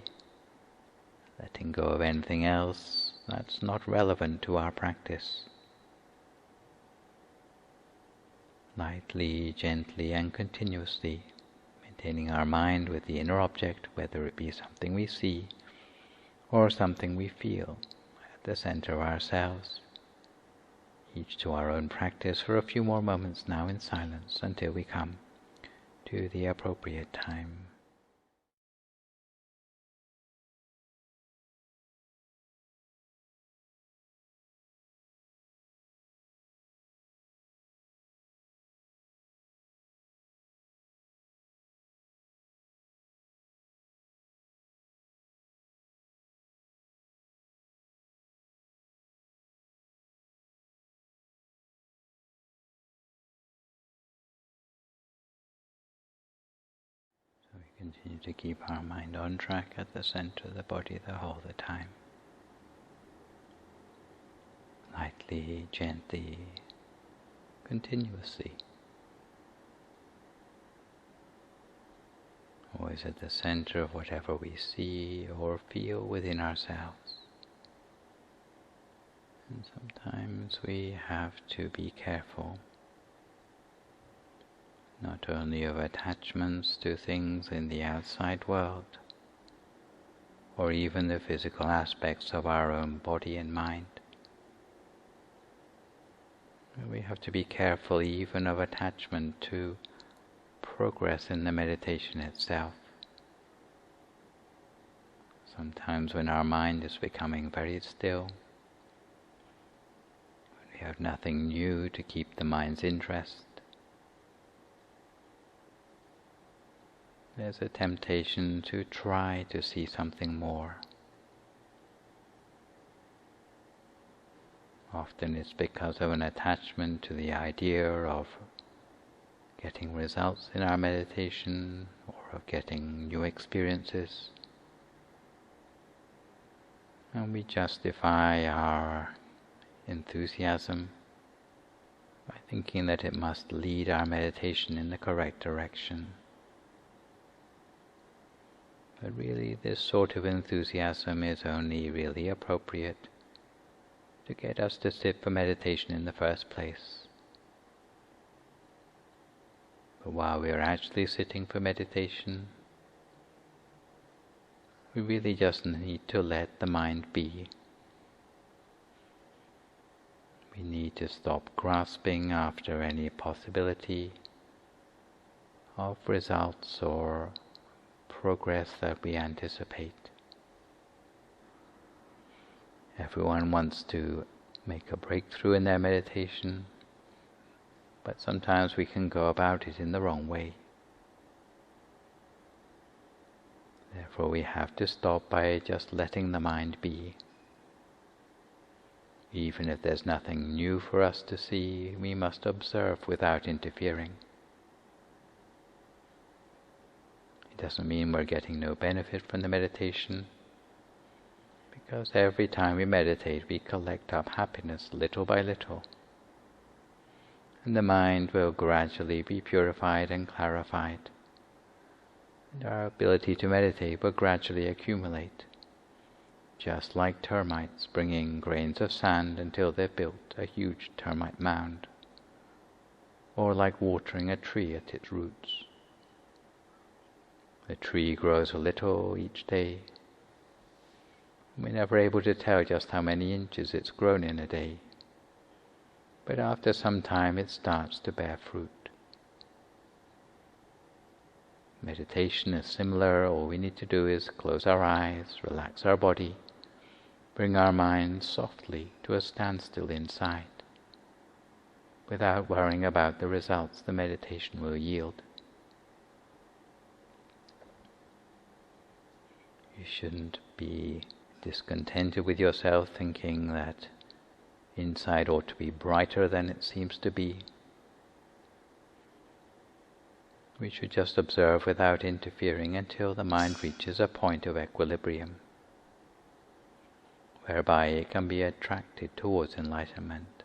letting go of anything else that's not relevant to our practice. Lightly, gently and continuously, maintaining our mind with the inner object, whether it be something we see or something we feel, at the center of ourselves. Each to our own practice for a few more moments now in silence until we come to the appropriate time. Continue to keep our mind on track at the center of the body the whole of the time. Lightly, gently, continuously. Always at the center of whatever we see or feel within ourselves. And sometimes we have to be careful, not only of attachments to things in the outside world, or even the physical aspects of our own body and mind. We have to be careful even of attachment to progress in the meditation itself. Sometimes when our mind is becoming very still, when we have nothing new to keep the mind's interest, there's a temptation to try to see something more. Often it's because of an attachment to the idea of getting results in our meditation or of getting new experiences. And we justify our enthusiasm by thinking that it must lead our meditation in the correct direction. But really, this sort of enthusiasm is only really appropriate to get us to sit for meditation in the first place. But while we are actually sitting for meditation, we really just need to let the mind be. We need to stop grasping after any possibility of results or progress that we anticipate. Everyone wants to make a breakthrough in their meditation, but sometimes we can go about it in the wrong way. Therefore we have to stop by just letting the mind be. Even if there's nothing new for us to see, we must observe without interfering. It doesn't mean we're getting no benefit from the meditation, because every time we meditate we collect up happiness little by little, and the mind will gradually be purified and clarified, and our ability to meditate will gradually accumulate, just like termites bringing grains of sand until they've built a huge termite mound, or like watering a tree at its roots. The tree grows a little each day. We're never able to tell just how many inches it's grown in a day, but after some time it starts to bear fruit. Meditation is similar. All we need to do is close our eyes, relax our body, bring our mind softly to a standstill inside, without worrying about the results the meditation will yield. You shouldn't be discontented with yourself, thinking that inside ought to be brighter than it seems to be. We should just observe without interfering until the mind reaches a point of equilibrium, whereby it can be attracted towards enlightenment.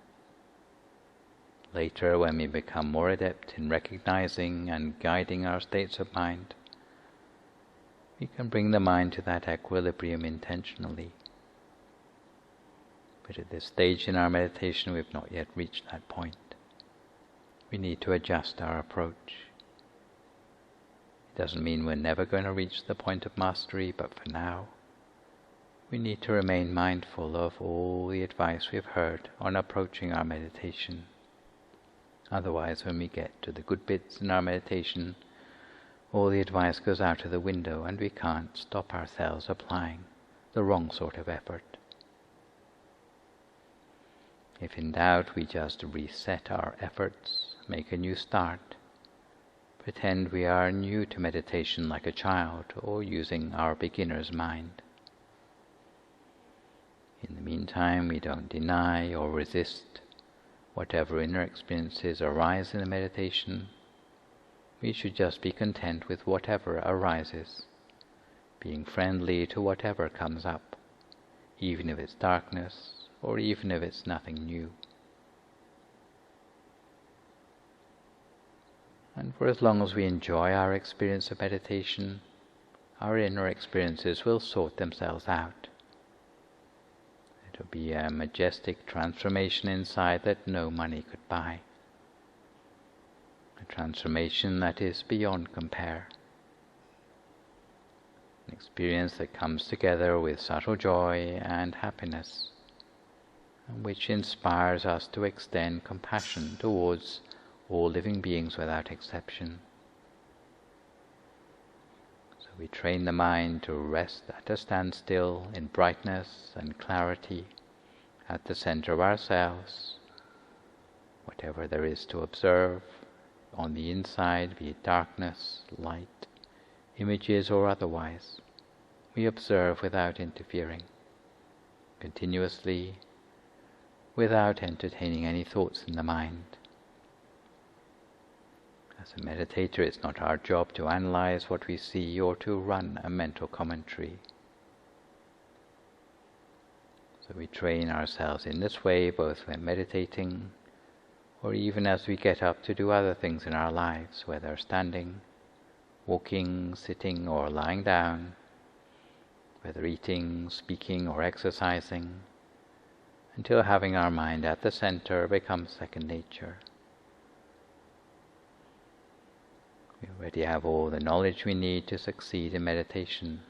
Later, when we become more adept in recognizing and guiding our states of mind, we can bring the mind to that equilibrium intentionally. But at this stage in our meditation, we've not yet reached that point. We need to adjust our approach. It doesn't mean we're never going to reach the point of mastery, but for now, we need to remain mindful of all the advice we've heard on approaching our meditation. Otherwise, when we get to the good bits in our meditation, all the advice goes out of the window and we can't stop ourselves applying the wrong sort of effort. If in doubt, we just reset our efforts, make a new start, pretend we are new to meditation like a child or using our beginner's mind. In the meantime, we don't deny or resist whatever inner experiences arise in the meditation, We should just be content with whatever arises, being friendly to whatever comes up, even if it's darkness or even if it's nothing new. And for as long as we enjoy our experience of meditation, our inner experiences will sort themselves out. It will be a majestic transformation inside that no money could buy. A transformation that is beyond compare. An experience that comes together with subtle joy and happiness, and which inspires us to extend compassion towards all living beings without exception. So we train the mind to rest at a standstill in brightness and clarity at the center of ourselves. Whatever there is to observe on the inside, be it darkness, light, images or otherwise, we observe without interfering, continuously, without entertaining any thoughts in the mind. As a meditator, it's not our job to analyze what we see or to run a mental commentary. So we train ourselves in this way, both when meditating or even as we get up to do other things in our lives, whether standing, walking, sitting or lying down, whether eating, speaking or exercising, until having our mind at the center becomes second nature. We already have all the knowledge we need to succeed in meditation.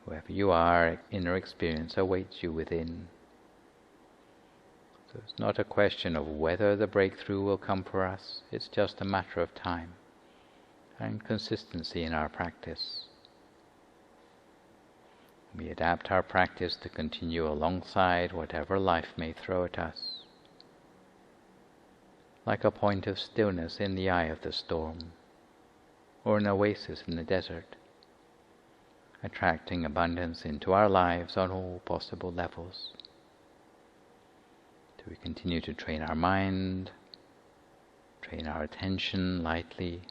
Whoever you are, inner experience awaits you within. So it's not a question of whether the breakthrough will come for us, it's just a matter of time and consistency in our practice. We adapt our practice to continue alongside whatever life may throw at us, like a point of stillness in the eye of the storm, or an oasis in the desert, attracting abundance into our lives on all possible levels. So we continue to train our mind, train our attention lightly,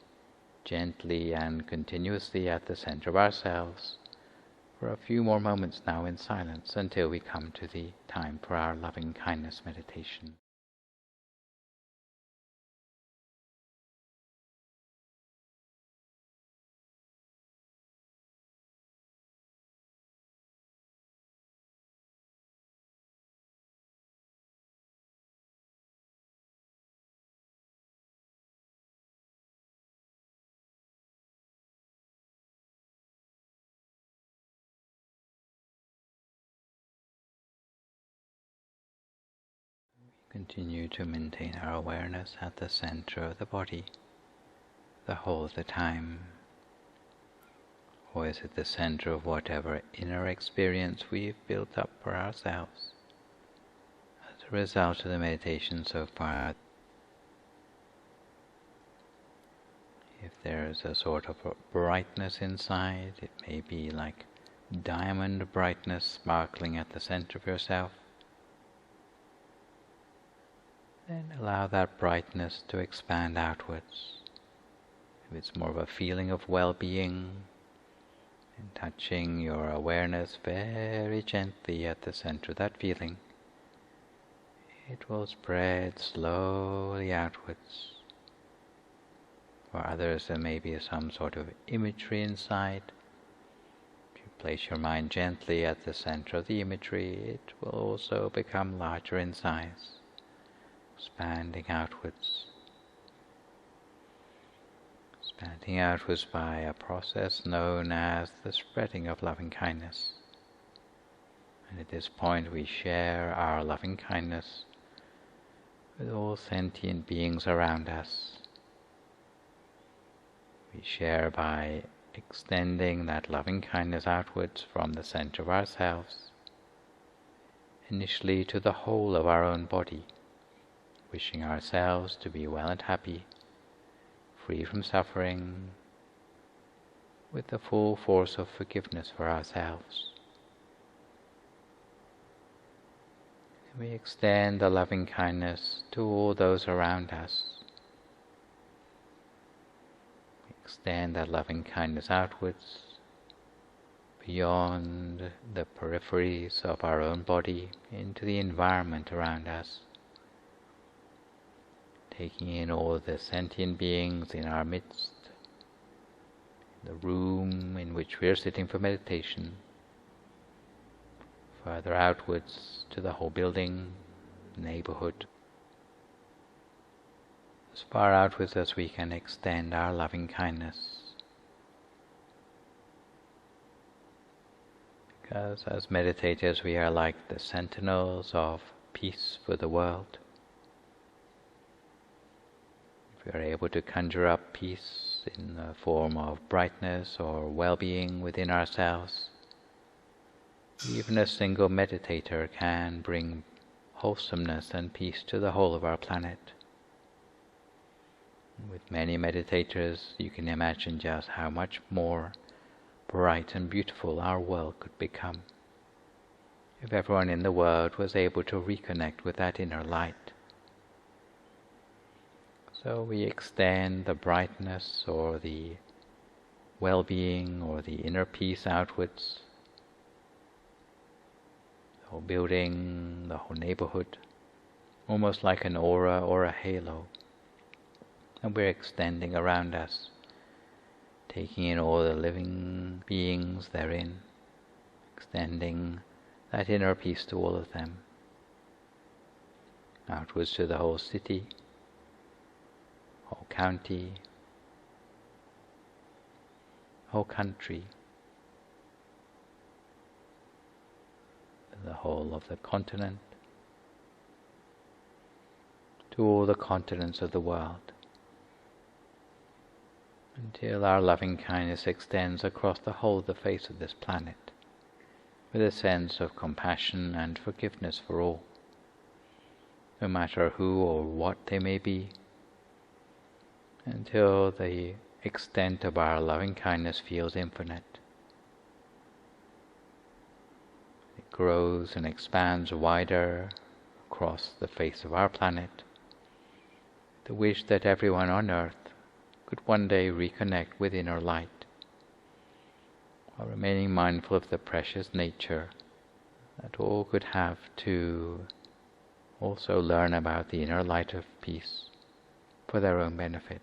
gently and continuously at the center of ourselves for a few more moments now in silence until we come to the time for our loving kindness meditation. Continue to maintain our awareness at the center of the body the whole of the time. Or is it the center of whatever inner experience we've built up for ourselves as a result of the meditation so far? If there's a sort of a brightness inside, it may be like diamond brightness sparkling at the center of yourself. Then allow that brightness to expand outwards. If it's more of a feeling of well-being, and touching your awareness very gently at the center of that feeling, it will spread slowly outwards. For others, there may be some sort of imagery inside. If you place your mind gently at the center of the imagery, it will also become larger in size, expanding outwards. Expanding outwards by a process known as the spreading of loving kindness. And at this point we share our loving kindness with all sentient beings around us. We share by extending that loving kindness outwards from the center of ourselves, initially to the whole of our own body, wishing ourselves to be well and happy, free from suffering, with the full force of forgiveness for ourselves. We extend the loving kindness to all those around us, extend that loving kindness outwards, beyond the peripheries of our own body, into the environment around us, taking in all the sentient beings in our midst, the room in which we are sitting for meditation, further outwards to the whole building, neighborhood, as far outwards as we can extend our loving kindness. Because as meditators we are like the sentinels of peace for the world. If we are able to conjure up peace in the form of brightness or well-being within ourselves, even a single meditator can bring wholesomeness and peace to the whole of our planet. With many meditators, you can imagine just how much more bright and beautiful our world could become if everyone in the world was able to reconnect with that inner light. So we extend the brightness or the well-being or the inner peace outwards, the whole building, the whole neighborhood, almost like an aura or a halo. And we're extending around us, taking in all the living beings therein, extending that inner peace to all of them, outwards to the whole city, whole county, whole country, the whole of the continent, to all the continents of the world, until our loving kindness extends across the whole of the face of this planet, with a sense of compassion and forgiveness for all, no matter who or what they may be, until the extent of our loving kindness feels infinite. It grows and expands wider across the face of our planet. The wish that everyone on earth could one day reconnect with inner light, while remaining mindful of the precious nature that all could have to also learn about the inner light of peace for their own benefit.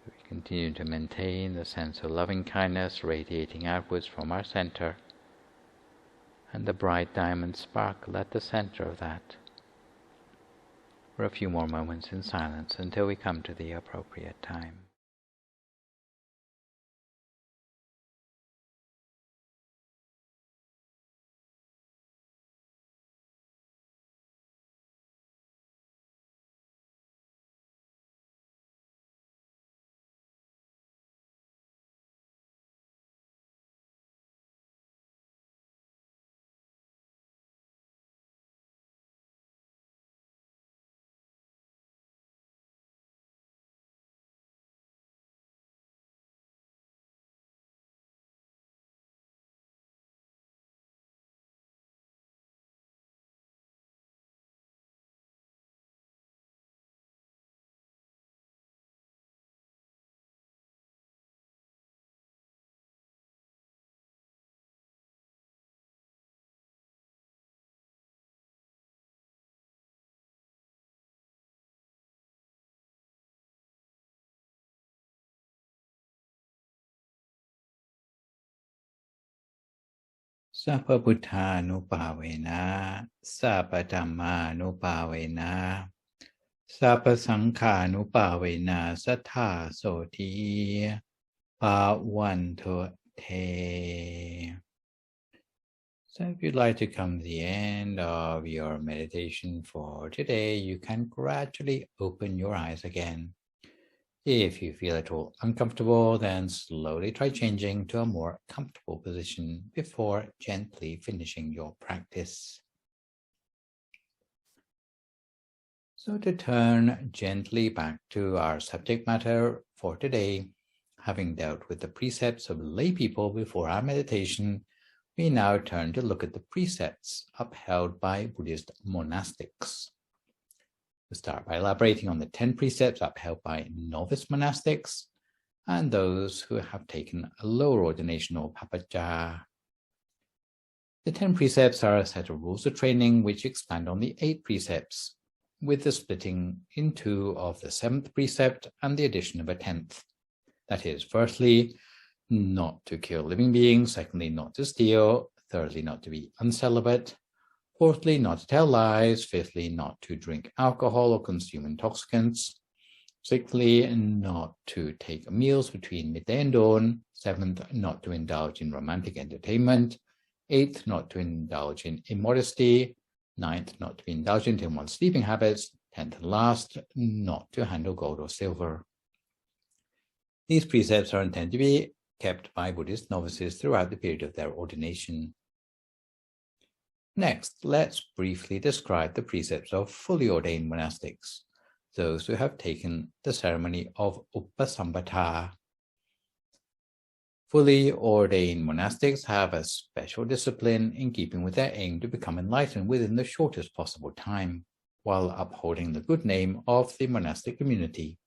We continue to maintain the sense of loving kindness radiating outwards from our center, and the bright diamond sparkle at the center of that, for a few more moments in silence until we come to the appropriate time. Sappa Buddhanupavena, Sappa Dhammanupavena, Sappa Sankhanupavena, Sattha Soti, Bhavantu Te. So if you'd like to come to the end of your meditation for today, you can gradually open your eyes again. If you feel at all uncomfortable, then slowly try changing to a more comfortable position before gently finishing your practice. So to turn gently back to our subject matter for today, having dealt with the precepts of lay people before our meditation, we now turn to look at the precepts upheld by Buddhist monastics. We start by elaborating on the 10 precepts upheld by novice monastics and those who have taken a lower ordination or papaja. The 10 precepts are a set of rules of training which expand on the 8 precepts, with the splitting in 2 of the 7th precept and the addition of a 10th. That is, firstly, not to kill living beings, secondly, not to steal, thirdly, not to be uncelibate, fourthly, not to tell lies, fifthly, not to drink alcohol or consume intoxicants, sixthly, not to take meals between midday and dawn, seventh, not to indulge in romantic entertainment, eighth, not to indulge in immodesty, ninth, not to be indulgent in one's sleeping habits, 10th and last, not to handle gold or silver. These precepts are intended to be kept by Buddhist novices throughout the period of their ordination. Next, let's briefly describe the precepts of fully ordained monastics, those who have taken the ceremony of Uposathasila. Fully ordained monastics have a special discipline in keeping with their aim to become enlightened within the shortest possible time, while upholding the good name of the monastic community.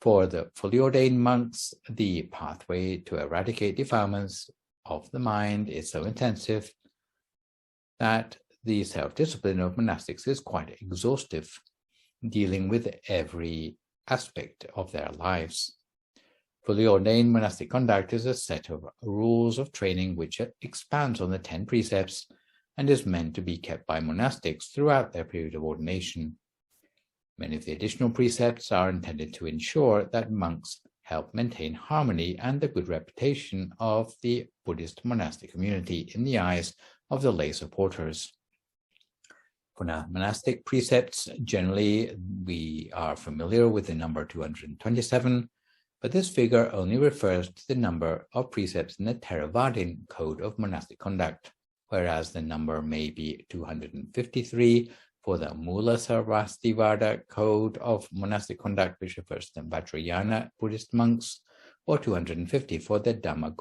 For the fully ordained monks, the pathway to eradicate defilements of the mind is so intensive that the self-discipline of monastics is quite exhaustive, dealing with every aspect of their lives. Fully ordained monastic conduct is a set of rules of training which expands on the 10 precepts and is meant to be kept by monastics throughout their period of ordination. Many of the additional precepts are intended to ensure that monks help maintain harmony and the good reputation of the Buddhist monastic community in the eyes of the lay supporters. For monastic precepts, generally we are familiar with the number 227, but this figure only refers to the number of precepts in the Theravadic Code of Monastic Conduct, whereas the number may be 253 for the Mula Sarvastivada Code of Monastic Conduct, which refers to Vajrayana Buddhist monks, or 250 for the Dhamma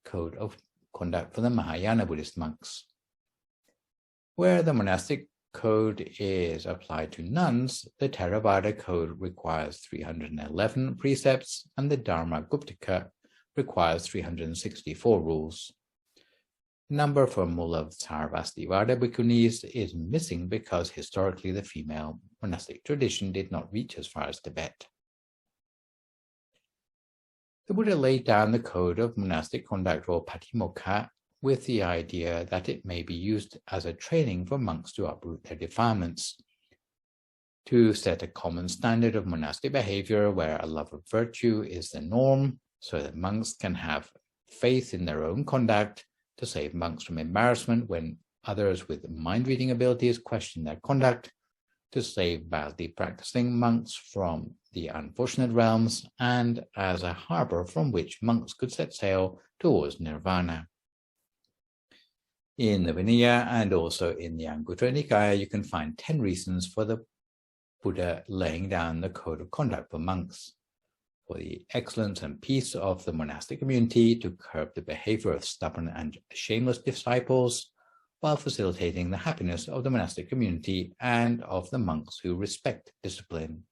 Code of Conduct for the Mahayana Buddhist monks. Where the monastic code is applied to nuns, the Theravada Code requires 311 precepts, and the Dharma Guptaka requires 364 rules. The number for Mula Sarvastivada Bhikkhunis is missing because historically the female monastic tradition did not reach as far as Tibet. The Buddha laid down the code of monastic conduct, or Patimokkha, with the idea that it may be used as a training for monks to uproot their defilements, to set a common standard of monastic behavior where a love of virtue is the norm, so that monks can have faith in their own conduct, to save monks from embarrassment when others with mind-reading abilities question their conduct, to save badly practicing monks from the unfortunate realms, and as a harbor from which monks could set sail towards nirvana. In the Vinaya and also in the Anguttara Nikaya, you can find 10 reasons for the Buddha laying down the code of conduct for monks: for the excellence and peace of the monastic community, to curb the behavior of stubborn and shameless disciples, while facilitating the happiness of the monastic community and of the monks who respect discipline.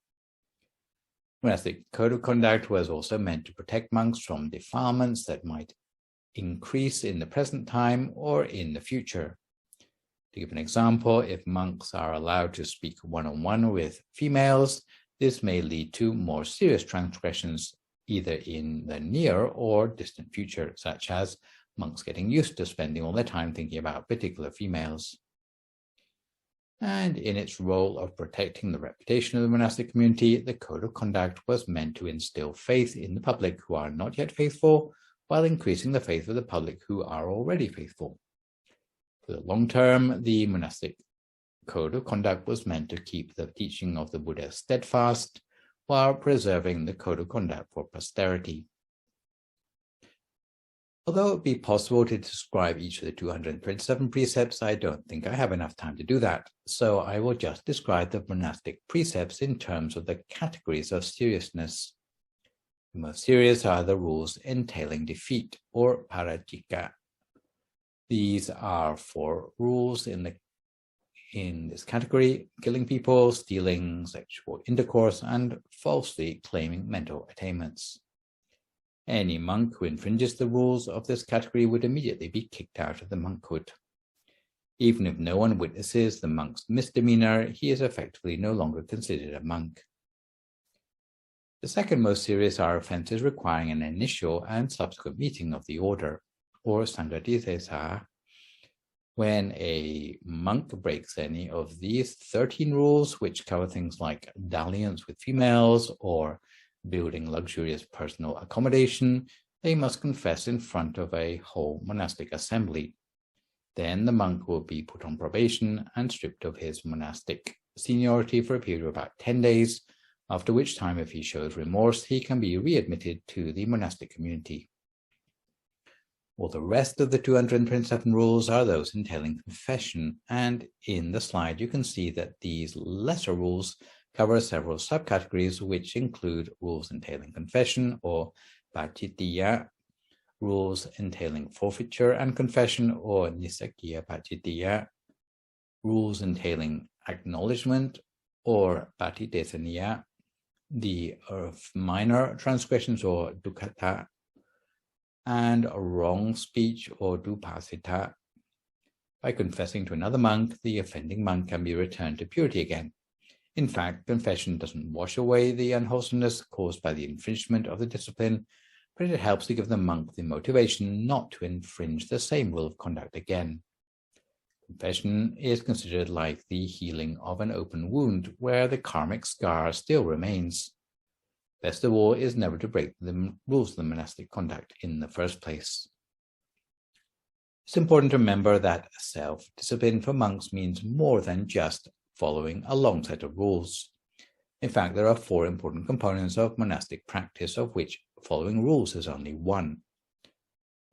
Monastic code of conduct was also meant to protect monks from defilements that might increase in the present time or in the future. To give an example, if monks are allowed to speak one-on-one with females, this may lead to more serious transgressions either in the near or distant future, such as monks getting used to spending all their time thinking about particular females. And in its role of protecting the reputation of the monastic community, the code of conduct was meant to instill faith in the public who are not yet faithful, while increasing the faith of the public who are already faithful. For the long term, the monastic code of conduct was meant to keep the teaching of the Buddha steadfast, while preserving the code of conduct for posterity. Although it would be possible to describe each of the 227 precepts, I don't think I have enough time to do that, so I will just describe the monastic precepts in terms of the categories of seriousness. The most serious are the rules entailing defeat, or parajika. These are 4 rules in the in this category: killing people, stealing sexual intercourse, and falsely claiming mental attainments. Any monk who infringes the rules of this category would immediately be kicked out of the monkhood. Even if no one witnesses the monk's misdemeanor, he is effectively no longer considered a monk. The second most serious are offences requiring an initial and subsequent meeting of the order, or Sanghadisesa. When a monk breaks any of these 13 rules, which cover things like dalliance with females or building luxurious personal accommodation, they must confess in front of a whole monastic assembly. Then the monk will be put on probation and stripped of his monastic seniority for a period of about 10 days, after which time, if he shows remorse, he can be readmitted to the monastic community. All the rest of the 227 rules are those entailing confession, and in the slide you can see that these lesser rules cover several subcategories, which include rules entailing confession, or pachitiya, rules entailing forfeiture and confession, or nisakya pachitiya, rules entailing acknowledgement, or patidesaniya, the minor transgressions, or dukkata, and wrong speech, or dupasita. By confessing to another monk, the offending monk can be returned to purity again. In fact, confession doesn't wash away the unwholesomeness caused by the infringement of the discipline, but it helps to give the monk the motivation not to infringe the same rule of conduct again. Confession is considered like the healing of an open wound, where the karmic scar still remains. Best of all is never to break the rules of the monastic conduct in the first place. It's important to remember that self-discipline for monks means more than just following a long set of rules. In fact, there are 4 important components of monastic practice, of which following rules is only one.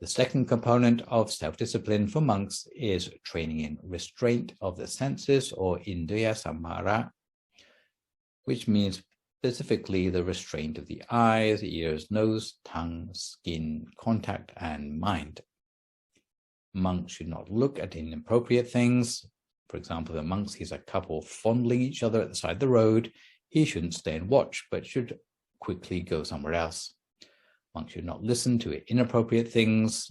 The second component of self-discipline for monks is training in restraint of the senses, or indriya samvara, which means specifically the restraint of the eyes, ears, nose, tongue, skin, contact, and mind. Monks should not look at inappropriate things. For example, if a monk sees a couple fondling each other at the side of the road, he shouldn't stay and watch, but should quickly go somewhere else. Monks should not listen to inappropriate things.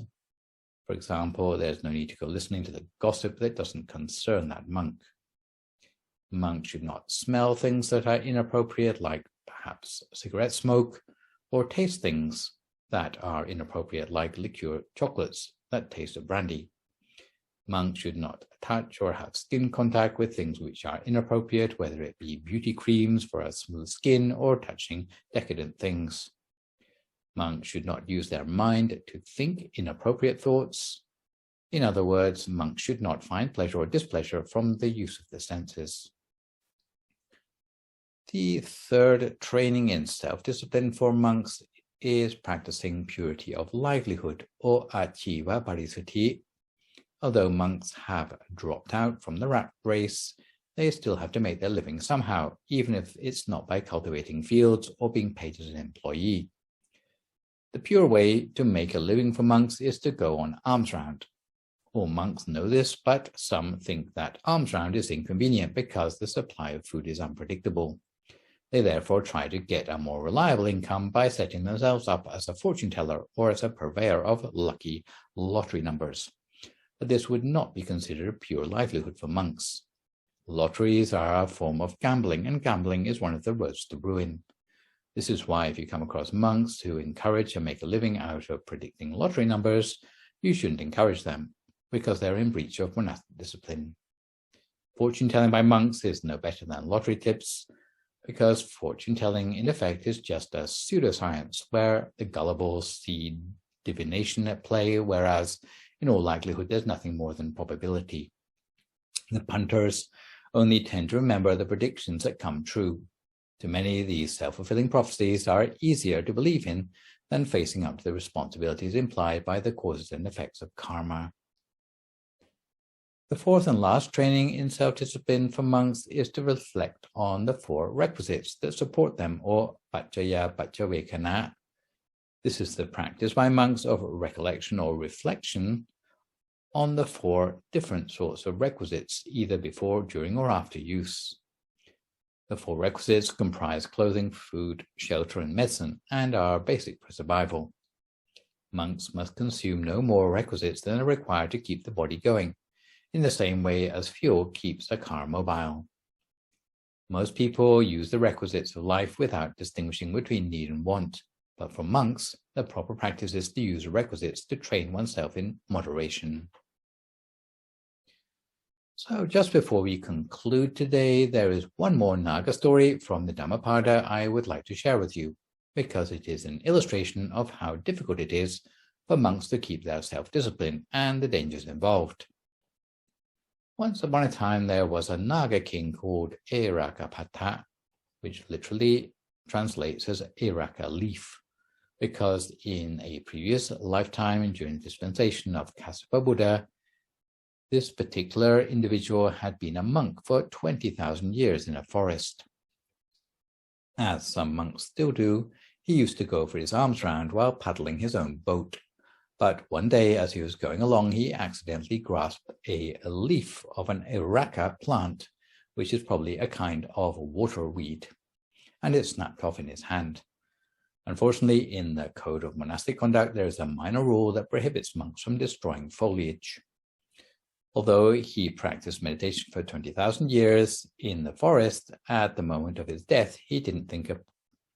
For example, there's no need to go listening to the gossip that doesn't concern that monk. Monks should not smell things that are inappropriate, like perhaps cigarette smoke, or taste things that are inappropriate, like liqueur chocolates that taste of brandy. Monks should not touch or have skin contact with things which are inappropriate, whether it be beauty creams for a smooth skin or touching decadent things. Monks should not use their mind to think inappropriate thoughts. In other words, monks should not find pleasure or displeasure from the use of the senses. The third training in self-discipline for monks is practicing purity of livelihood, or achiva parisuddhi. Although monks have dropped out from the rat race, they still have to make their living somehow, even if it's not by cultivating fields or being paid as an employee. The pure way to make a living for monks is to go on alms round. All monks know this, but some think that alms round is inconvenient because the supply of food is unpredictable. They therefore try to get a more reliable income by setting themselves up as a fortune teller or as a purveyor of lucky lottery numbers. But this would not be considered a pure livelihood for monks. Lotteries are a form of gambling, and gambling is one of the roads to ruin. This is why if you come across monks who encourage and make a living out of predicting lottery numbers, you shouldn't encourage them, because they're in breach of monastic discipline. Fortune telling by monks is no better than lottery tips, because fortune telling in effect is just a pseudoscience where the gullible see divination at play, whereas in all likelihood there's nothing more than probability. The punters only tend to remember the predictions that come true. To many, these self-fulfilling prophecies are easier to believe in than facing up to the responsibilities implied by the causes and effects of karma. The fourth and last training in self-discipline for monks is to reflect on the 4 requisites that support them, or paccaya paccavekkhana. This is the practice by monks of recollection or reflection on the 4 different sorts of requisites, either before, during, or after use. The 4 requisites comprise clothing, food, shelter, and medicine, and are basic for survival. Monks must consume no more requisites than are required to keep the body going, in the same way as fuel keeps a car mobile. Most people use the requisites of life without distinguishing between need and want, but for monks, the proper practice is to use the requisites to train oneself in moderation. So just before we conclude today, there is one more Naga story from the Dhammapada I would like to share with you, because it is an illustration of how difficult it is for monks to keep their self-discipline and the dangers involved. Once upon a time, there was a Naga king called Erakapatta, which literally translates as Eraka leaf, because in a previous lifetime and during the dispensation of Kassapa Buddha, this particular individual had been a monk for 20,000 years in a forest. As some monks still do, he used to go for his alms round while paddling his own boat. But one day, as he was going along, he accidentally grasped a leaf of an Eraka plant, which is probably a kind of water weed, and it snapped off in his hand. Unfortunately, in the Code of Monastic Conduct, there is a minor rule that prohibits monks from destroying foliage. Although he practiced meditation for 20,000 years in the forest, at the moment of his death, he didn't think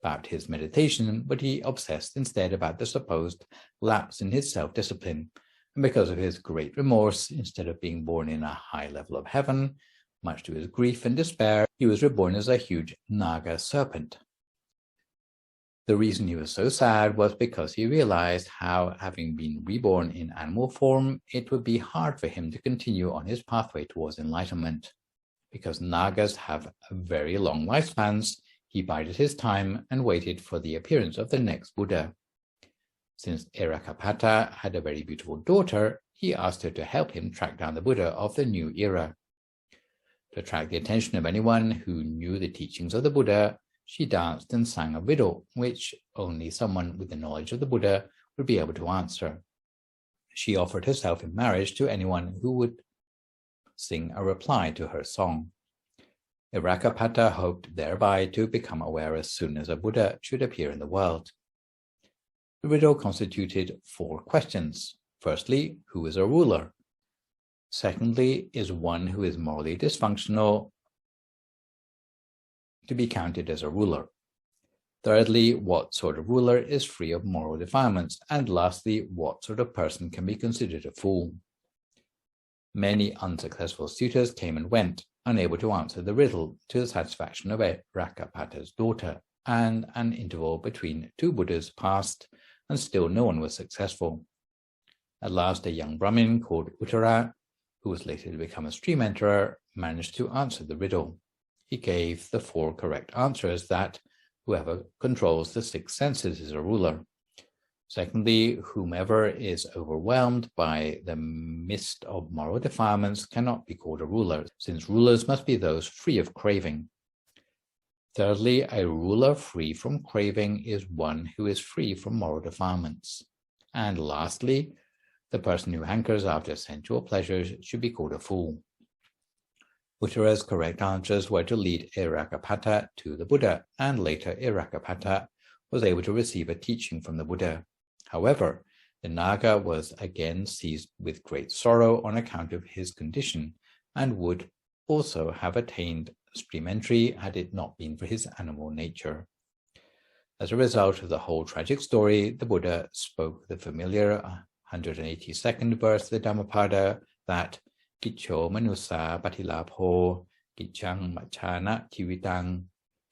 about his meditation, but he obsessed instead about the supposed lapse in his self-discipline. And because of his great remorse, instead of being born in a high level of heaven, much to his grief and despair, he was reborn as a huge Naga serpent. The reason he was so sad was because he realized how, having been reborn in animal form, it would be hard for him to continue on his pathway towards enlightenment. Because Nagas have very long lifespans, he bided his time and waited for the appearance of the next Buddha. Since Erakapatta had a very beautiful daughter, he asked her to help him track down the Buddha of the new era. To attract the attention of anyone who knew the teachings of the Buddha, she danced and sang a riddle, which only someone with the knowledge of the Buddha would be able to answer. She offered herself in marriage to anyone who would sing a reply to her song. Erakapatta hoped thereby to become aware as soon as a Buddha should appear in the world. The riddle constituted 4 questions. Firstly, who is a ruler? Secondly, is one who is morally dysfunctional to be counted as a ruler? Thirdly, what sort of ruler is free of moral defilements? And lastly, what sort of person can be considered a fool? Many unsuccessful suitors came and went, unable to answer the riddle to the satisfaction of Erakapatta's daughter, and an interval between 2 Buddhas passed, and still no one was successful. At last, a young Brahmin called Uttara, who was later to become a stream enterer, managed to answer the riddle. He gave the 4 correct answers: that whoever controls the 6 senses is a ruler. Secondly, whomever is overwhelmed by the mist of moral defilements cannot be called a ruler, since rulers must be those free of craving. Thirdly, a ruler free from craving is one who is free from moral defilements. And lastly, the person who hankers after sensual pleasures should be called a fool. Uttara's correct answers were to lead Erakapatta to the Buddha, and later Erakapatta was able to receive a teaching from the Buddha. However, the Naga was again seized with great sorrow on account of his condition, and would also have attained stream entry had it not been for his animal nature. As a result of the whole tragic story, the Buddha spoke the familiar 182nd verse of the Dhammapada that Kicho manusa patilapho, kichang machana chivitang,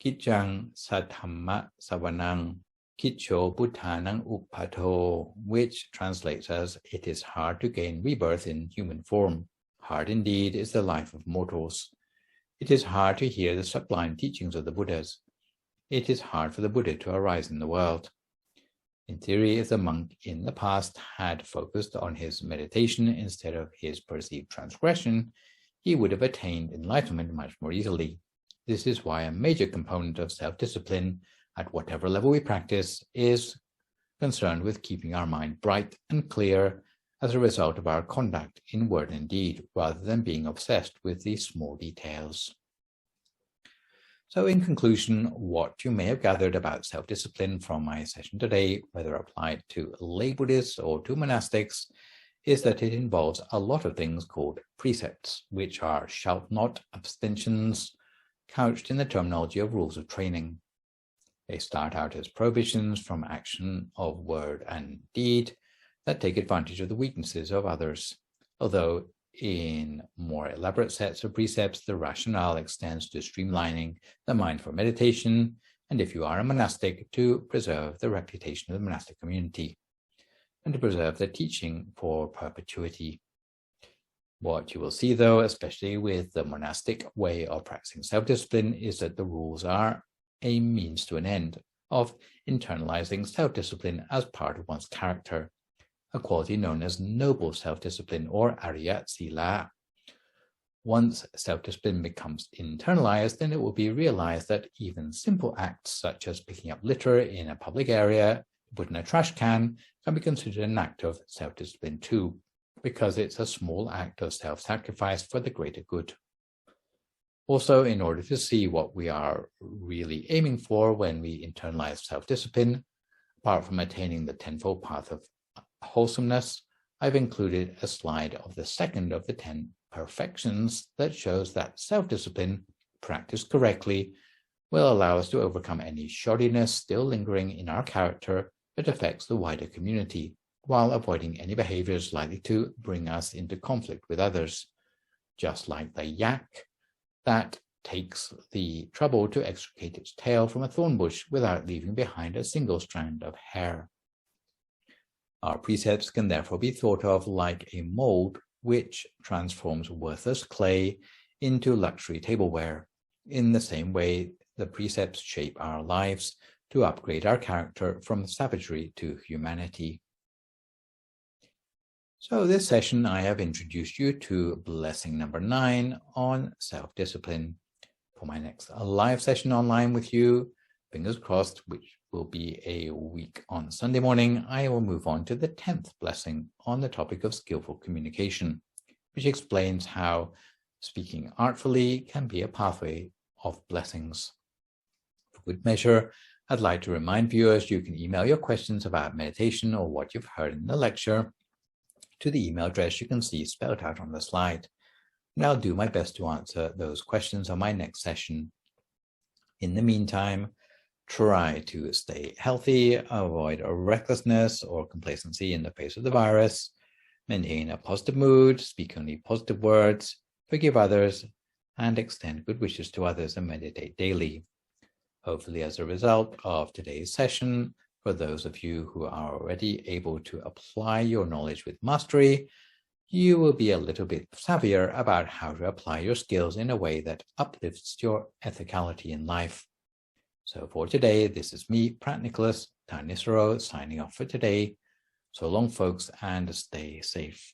kichang sathamma savanang, kicho buddhanang uppato, which translates as, it is hard to gain rebirth in human form. Hard indeed is the life of mortals. It is hard to hear the sublime teachings of the Buddhas. It is hard for the Buddha to arise in the world. In theory, if the monk in the past had focused on his meditation instead of his perceived transgression, he would have attained enlightenment much more easily. This is why a major component of self-discipline, at whatever level we practice, is concerned with keeping our mind bright and clear as a result of our conduct in word and deed, rather than being obsessed with these small details. So in conclusion, what you may have gathered about self-discipline from my session today, whether applied to lay Buddhists or to monastics, is that it involves a lot of things called precepts, which are shalt not abstentions, couched in the terminology of rules of training. They start out as prohibitions from action of word and deed that take advantage of the weaknesses of others, although in more elaborate sets of precepts, the rationale extends to streamlining the mind for meditation, and if you are a monastic, to preserve the reputation of the monastic community, and to preserve the teaching for perpetuity. What you will see, though, especially with the monastic way of practicing self-discipline, is that the rules are a means to an end of internalizing self-discipline as part of one's character, a quality known as noble self-discipline or Arya-sila. Once self-discipline becomes internalized, then it will be realized that even simple acts such as picking up litter in a public area, put in a trash can be considered an act of self-discipline too, because it's a small act of self-sacrifice for the greater good. Also, in order to see what we are really aiming for when we internalize self-discipline, apart from attaining the tenfold path of wholesomeness, I've included a slide of the second of the 10 perfections that shows that self-discipline, practiced correctly, will allow us to overcome any shoddiness still lingering in our character that affects the wider community, while avoiding any behaviors likely to bring us into conflict with others, just like the yak that takes the trouble to extricate its tail from a thorn bush without leaving behind a single strand of hair. Our precepts can therefore be thought of like a mold which transforms worthless clay into luxury tableware. In the same way, the precepts shape our lives to upgrade our character from savagery to humanity. So this session, I have introduced you to blessing number 9 on self-discipline. For my next live session online with you, fingers crossed, which will be a week on Sunday morning, I will move on to the 10th blessing on the topic of skillful communication, which explains how speaking artfully can be a pathway of blessings. For good measure, I'd like to remind viewers you can email your questions about meditation or what you've heard in the lecture to the email address you can see spelled out on the slide. And I'll do my best to answer those questions on my next session. In the meantime, try to stay healthy, avoid recklessness or complacency in the face of the virus, maintain a positive mood, speak only positive words, forgive others, and extend good wishes to others and meditate daily. Hopefully, as a result of today's session, for those of you who are already able to apply your knowledge with mastery, you will be a little bit savvier about how to apply your skills in a way that uplifts your ethicality in life. So for today, this is me, Phra Nicholas Thanissaro, signing off for today. So long, folks, and stay safe.